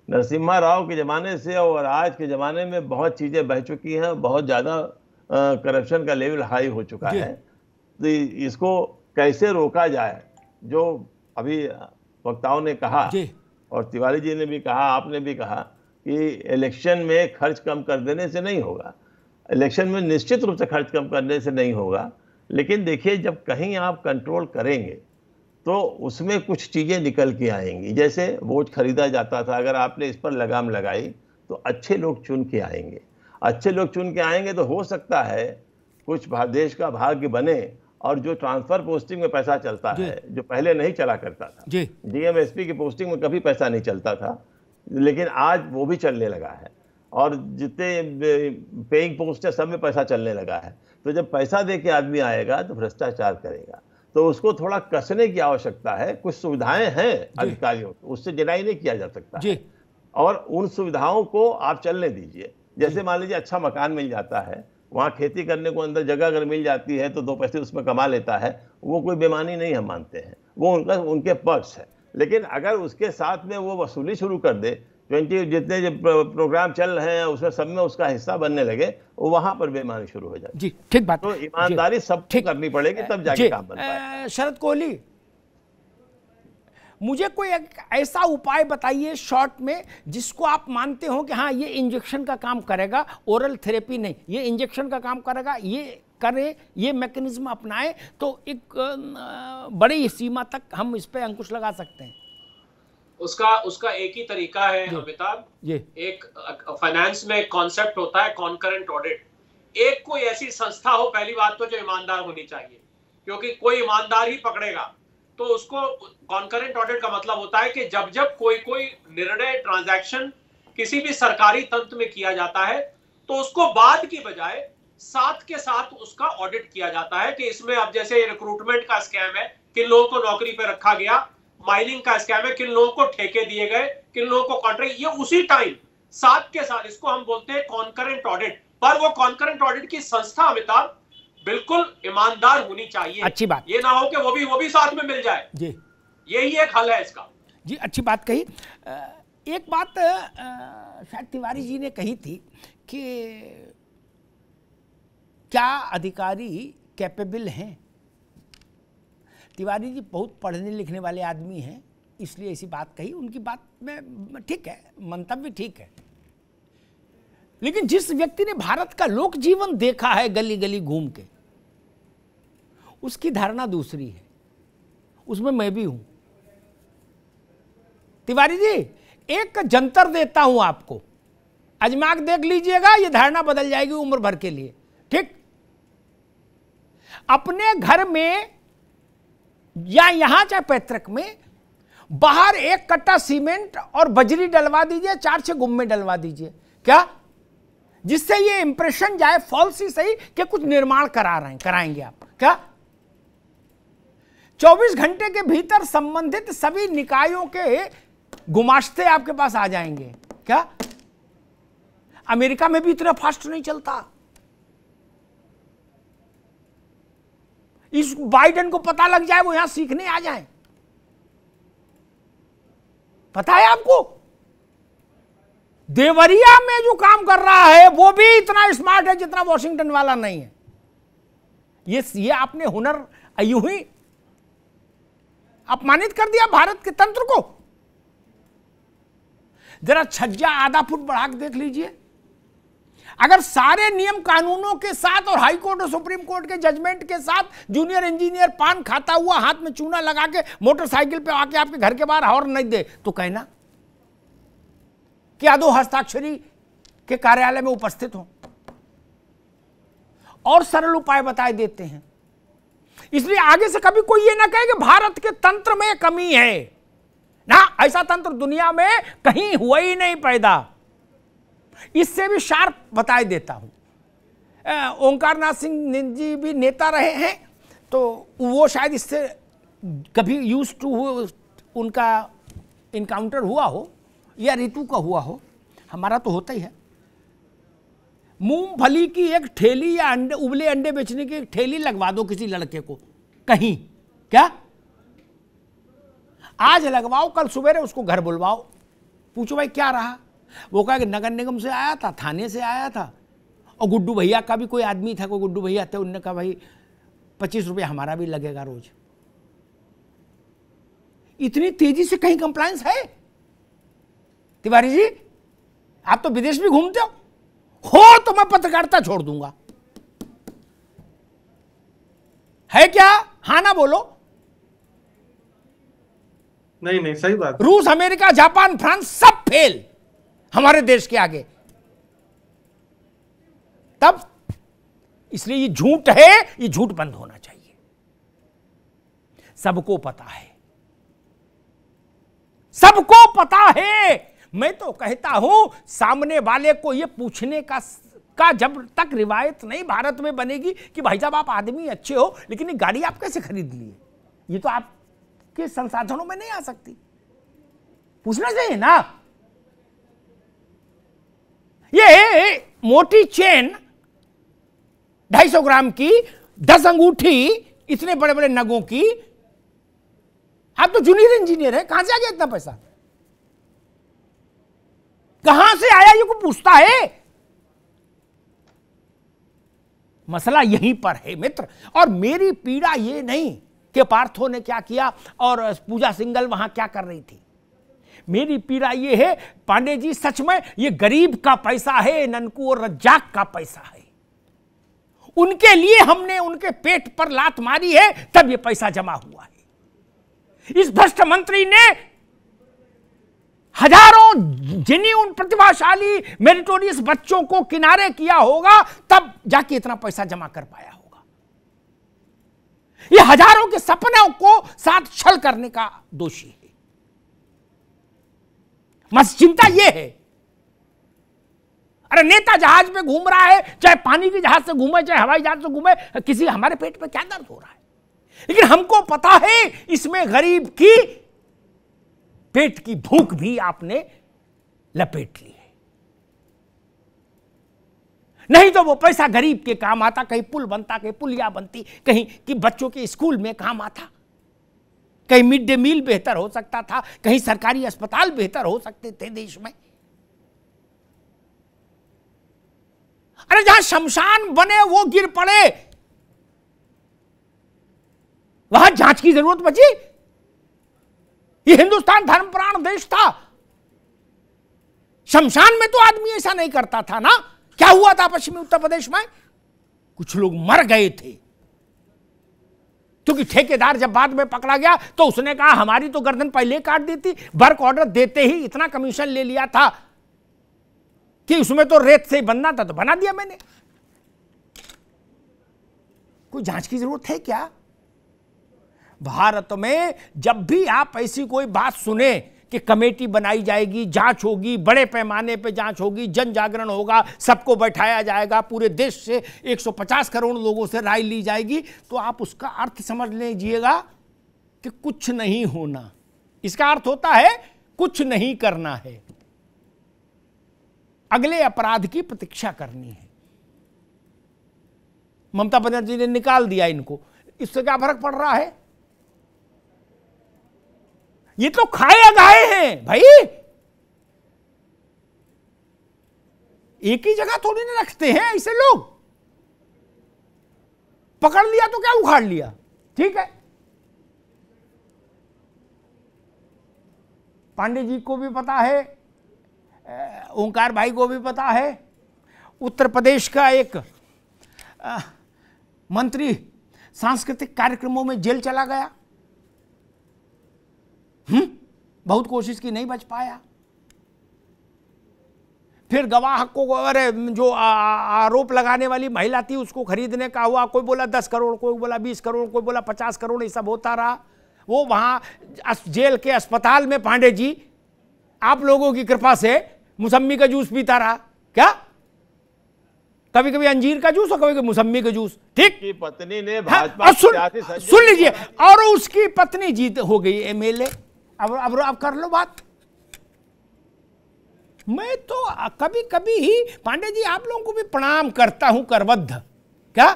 नरसिम्हा राव के ज़माने से और आज के ज़माने में बहुत चीज़ें बह चुकी हैं, बहुत ज़्यादा करप्शन का लेवल हाई हो चुका है। तो इसको कैसे रोका जाए, जो अभी वक्ताओं ने कहा और तिवारी जी ने भी कहा, आपने भी कहा कि इलेक्शन में खर्च कम कर देने से नहीं होगा, इलेक्शन में निश्चित रूप से खर्च कम करने से नहीं होगा। लेकिन देखिए, जब कहीं आप कंट्रोल करेंगे तो उसमें कुछ चीज़ें निकल के आएंगी। जैसे वोट खरीदा जाता था, अगर आपने इस पर लगाम लगाई तो अच्छे लोग चुन के आएंगे। अच्छे लोग चुन के आएंगे तो हो सकता है कुछ देश का भाग्य बने। और जो ट्रांसफर पोस्टिंग में पैसा चलता है, जो पहले नहीं चला करता था, डीएम एसपी की पोस्टिंग में कभी पैसा नहीं चलता था, लेकिन आज वो भी चलने लगा है। और जितने पेइंग पोस्ट है सब में पैसा चलने लगा है। तो जब पैसा दे के आदमी आएगा तो भ्रष्टाचार करेगा, तो उसको थोड़ा कसने की आवश्यकता है। कुछ सुविधाएं हैं अधिकारियों को, उससे डिनाई नहीं किया जा सकता है, और उन सुविधाओं को आप चलने दीजिए। जैसे मान लीजिए अच्छा मकान मिल जाता है, वहाँ खेती करने को अंदर जगह अगर मिल जाती है तो 2 पैसे उसमें कमा लेता है, वो कोई बेईमानी नहीं हम मानते हैं, वो उनके पक्ष है। लेकिन अगर उसके साथ में वो वसूली शुरू कर दे, 20 जितने जो प्रोग्राम चल रहे हैं उसमें सब में उसका हिस्सा बनने लगे, वो वहां पर बेईमानी शुरू हो जाती। जी ठीक बात। तो ईमानदारी सब ठीक करनी पड़ेगी, तब जाके काम बन पाएगा। शरद कोहली, मुझे कोई ऐसा उपाय बताइए शॉर्ट में जिसको आप मानते हो कि हाँ ये इंजेक्शन का काम करेगा, ओरल थेरेपी नहीं, ये इंजेक्शन का काम करेगा, ये करें, ये मैकेनिज्म अपनाएं तो एक बड़ी सीमा तक हम इस पे अंकुश लगा सकते हैं। उसका एक ही तरीका है अमिताभ, एक फाइनेंस में कॉन्सेप्ट होता है कॉन्करेंट ऑडिट। एक कोई ऐसी संस्था हो, पहली बात तो जो ईमानदार होनी चाहिए, क्योंकि कोई ईमानदार ही पकड़ेगा। तो उसको कॉन्करेंट ऑडिट का मतलब होता है कि जब जब कोई निर्णय ट्रांजैक्शन किसी भी सरकारी तंत्र में किया जाता है तो उसको बाद की बजाय साथ के साथ उसका ऑडिट किया जाता है कि इसमें अब जैसे रिक्रूटमेंट का स्कैम है, किन लोगों को नौकरी पे रखा गया, माइनिंग का स्कैम है, किन लोगों को ठेके दिए गए, किन लोगों को कॉन्ट्रैक्ट, ये उसी टाइम साथ के साथ, इसको हम बोलते हैं कॉन्करेंट ऑडिट। पर वो कॉन्करेंट ऑडिट की संस्था अमिताभ बिल्कुल ईमानदार होनी चाहिए। अच्छी बात, ये ना हो कि वो भी साथ में मिल जाए। जी, यही एक हल है इसका। जी अच्छी बात कही। एक बात शायद तिवारी जी ने कही थी कि क्या अधिकारी कैपेबल हैं। तिवारी जी बहुत पढ़ने लिखने वाले आदमी हैं, इसलिए ऐसी बात कही। उनकी बात में ठीक है, मंतव्य ठीक है, लेकिन जिस व्यक्ति ने भारत का लोक जीवन देखा है गली गली घूम के, उसकी धारणा दूसरी है। उसमें मैं भी हूं। तिवारी जी, एक जंतर देता हूं आपको, आजमा के देख लीजिएगा, ये धारणा बदल जाएगी उम्र भर के लिए। ठीक, अपने घर में या यहां चाहे पैतृक में बाहर 1 कट्टा सीमेंट और बजरी डलवा दीजिए, 4-6 गुम्मे डलवा दीजिए, क्या जिससे ये इंप्रेशन जाए, फॉल्स ही सही, कि कुछ निर्माण कराएंगे आप। क्या 24 घंटे के भीतर संबंधित सभी निकायों के गुमाश्ते आपके पास आ जाएंगे। क्या अमेरिका में भी इतना फास्ट नहीं चलता। इस बाइडेन को पता लग जाए, वो यहां सीखने आ जाए। पता है आपको, देवरिया में जो काम कर रहा है वो भी इतना स्मार्ट है जितना वॉशिंगटन वाला नहीं है। ये आपने हुनर यूं ही अपमानित कर दिया भारत के तंत्र को। जरा छज्जा आधा फुट बढ़ा के देख लीजिए। अगर सारे नियम कानूनों के साथ और हाई कोर्ट और सुप्रीम कोर्ट के जजमेंट के साथ जूनियर इंजीनियर पान खाता हुआ, हाथ में चूना लगा के मोटरसाइकिल पे आके आपके घर के बाहर हॉर्न नहीं दे, तो कहना क्या 2 हस्ताक्षरी के कार्यालय में उपस्थित हो। और सरल उपाय बताए देते हैं। इसलिए आगे से कभी कोई ये ना कहे कि भारत के तंत्र में कमी है ना, ऐसा तंत्र दुनिया में कहीं हुआ ही नहीं पैदा। इससे भी शार्प बताए देता हूं। ओंकारनाथ सिंह जी भी नेता रहे हैं, तो वो शायद इससे कभी यूज टू हो, उनका इनकाउंटर हुआ हो या ऋतु का हुआ हो, हमारा तो होता ही है। मूंगफली की एक ठेली या अंडे, उबले अंडे बेचने की एक ठेली लगवा दो किसी लड़के को कहीं, क्या आज लगवाओ, कल सुबह उसको घर बुलवाओ, पूछो भाई क्या रहा। वो कहा कि नगर निगम से आया था, थाने से आया था, और गुड्डू भैया का भी कोई आदमी था, कोई गुड्डू भैया थे, उनने कहा भाई 25 रुपये हमारा भी लगेगा रोज। इतनी तेजी से कहीं कंप्लायंस है? तिवारी जी आप तो विदेश भी घूमते हो तो मैं पत्रकारिता छोड़ दूंगा, है क्या? हाँ ना बोलो। नहीं नहीं सही बात। रूस, अमेरिका, जापान, फ्रांस सब फेल हमारे देश के आगे। तब इसलिए ये झूठ है, ये झूठ बंद होना चाहिए। सबको पता है, सबको पता है। मैं तो कहता हूं सामने वाले को ये पूछने का जब तक रिवायत नहीं भारत में बनेगी कि भाई साहब आप आदमी अच्छे हो लेकिन ये गाड़ी आप कैसे खरीद लिए, ये तो आपके संसाधनों में नहीं आ सकती, पूछना चाहिए ना। ये मोटी चेन 250 ग्राम की, 10 अंगूठी इतने बड़े बड़े नगों की, आप तो जूनियर इंजीनियर है, कहां से आ गया इतना पैसा, कहां से आया, ये को पूछता है। मसला यहीं पर है मित्र। और मेरी पीड़ा ये नहीं कि पार्थो ने क्या किया और पूजा सिंघल वहां क्या कर रही थी, मेरी पीड़ा ये है पांडे जी सच में ये गरीब का पैसा है, ननकू और रज्जाक का पैसा है, उनके लिए हमने उनके पेट पर लात मारी है तब ये पैसा जमा हुआ है। इस भ्रष्ट मंत्री ने हजारों जेन्युइन प्रतिभाशाली मेरिटोरियस बच्चों को किनारे किया होगा तब जाके इतना पैसा जमा कर पाया होगा। ये हजारों के सपनों को साथ छल करने का दोषी है। मस चिंता ये है, अरे नेता जहाज में घूम रहा है, चाहे पानी के जहाज से घूमे चाहे हवाई जहाज से घूमे, किसी हमारे पेट पे क्या दर्द हो रहा है, लेकिन हमको पता है इसमें गरीब की पेट की भूख भी आपने लपेट ली है। नहीं तो वो पैसा गरीब के काम आता, कहीं पुल बनता, कहीं पुलिया बनती, कहीं कि बच्चों के स्कूल में काम आता, कहीं मिड डे मील बेहतर हो सकता था, कहीं सरकारी अस्पताल बेहतर हो सकते थे देश में। अरे जहां शमशान बने वो गिर पड़े, वहां जांच की जरूरत बची। ये हिंदुस्तान धर्मप्राण देश था, शमशान में तो आदमी ऐसा नहीं करता था ना। क्या हुआ था पश्चिमी उत्तर प्रदेश में, कुछ लोग मर गए थे क्योंकि ठेकेदार जब बाद में पकड़ा गया तो उसने कहा हमारी तो गर्दन पहले काट दी थी, वर्क ऑर्डर देते ही इतना कमीशन ले लिया था कि उसमें तो रेत से ही बनना था तो बना दिया मैंने। कोई जांच की जरूरत है क्या? भारत में जब भी आप ऐसी कोई बात सुने कि कमेटी बनाई जाएगी, जांच होगी, बड़े पैमाने पे जांच होगी, जन जागरण होगा, सबको बैठाया जाएगा, पूरे देश से 150 करोड़ लोगों से राय ली जाएगी, तो आप उसका अर्थ समझ लीजिएगा कि कुछ नहीं होना। इसका अर्थ होता है कुछ नहीं करना है, अगले अपराध की प्रतीक्षा करनी है। ममता बनर्जी ने निकाल दिया इनको, इससे क्या फर्क पड़ रहा है? ये तो खाए गाए हैं भाई, एक ही जगह थोड़ी ना रखते हैं ऐसे लोग। पकड़ लिया तो क्या उखाड़ लिया, ठीक है। पांडे जी को भी पता है, ओंकार भाई को भी पता है, उत्तर प्रदेश का एक मंत्री सांस्कृतिक कार्यक्रमों में जेल चला गया, बहुत कोशिश की नहीं बच पाया। फिर गवाह को, अरे जो आरोप लगाने वाली महिला थी उसको खरीदने का हुआ, कोई बोला 10 करोड़, कोई बोला 20 करोड़, कोई बोला 50 करोड़, ये सब होता रहा। वो वहां जेल के अस्पताल में पांडे जी आप लोगों की कृपा से मौसम्मी का जूस पीता रहा। क्या? कभी कभी अंजीर का जूस और कभी कभी मौसम्मी का जूस, ठीक। की पत्नी ने भाजपा सुन लीजिए, और उसकी पत्नी जीत हो गई एमएलए। अब कर लो बात। मैं तो कभी कभी ही पांडे जी आप लोगों को भी प्रणाम करता हूं करबद्ध। क्या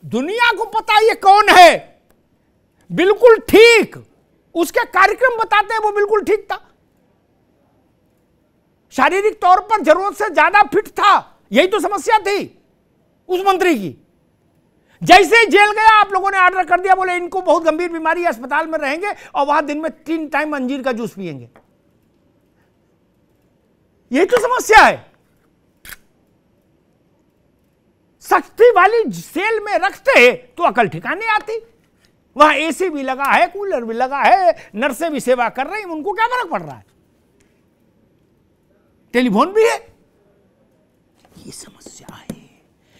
दुनिया को पता ये कौन है? बिल्कुल ठीक, उसके कार्यक्रम बताते हैं वो बिल्कुल ठीक था, शारीरिक तौर पर जरूरत से ज्यादा फिट था। यही तो समस्या थी उस मंत्री की। जैसे ही जेल गया आप लोगों ने ऑर्डर कर दिया, बोले इनको बहुत गंभीर बीमारी है, अस्पताल में रहेंगे और वहां दिन में 3 टाइम अंजीर का जूस पिएंगे। यही तो समस्या है। सख्ती वाली सेल में रखते तो अकल ठिकाने आती। वहां एसी भी लगा है, कूलर भी लगा है, नर्सें भी सेवा कर रही हैं, उनको क्या फर्क पड़ रहा है? टेलीफोन भी है। ये समस्या है।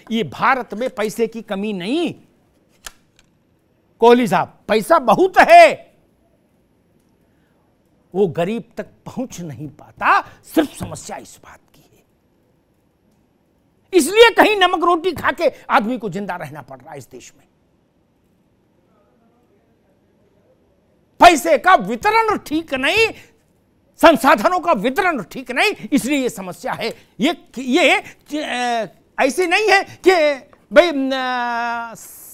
ये भारत में पैसे की कमी नहीं, कोहली साहब, पैसा बहुत है, वो गरीब तक पहुंच नहीं पाता। सिर्फ समस्या इस बात की है, इसलिए कहीं नमक रोटी खा के आदमी को जिंदा रहना पड़ रहा है इस देश में। पैसे का वितरण ठीक नहीं, संसाधनों का वितरण ठीक नहीं, इसलिए ये समस्या है। ये ऐसी नहीं है कि भाई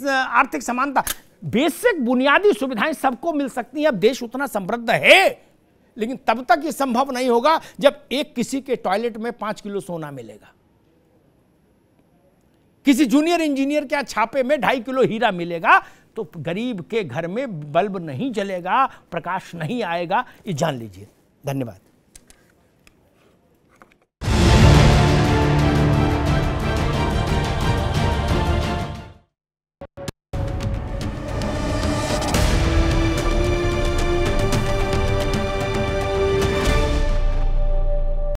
आर्थिक समानता, बेसिक बुनियादी सुविधाएं सबको मिल सकती हैं। अब देश उतना समृद्ध है, लेकिन तब तक ये संभव नहीं होगा जब एक किसी के टॉयलेट में 5 किलो सोना मिलेगा, किसी जूनियर इंजीनियर के छापे में 2.5 किलो हीरा मिलेगा, तो गरीब के घर में बल्ब नहीं जलेगा, प्रकाश नहीं आएगा। ये जान लीजिए। धन्यवाद।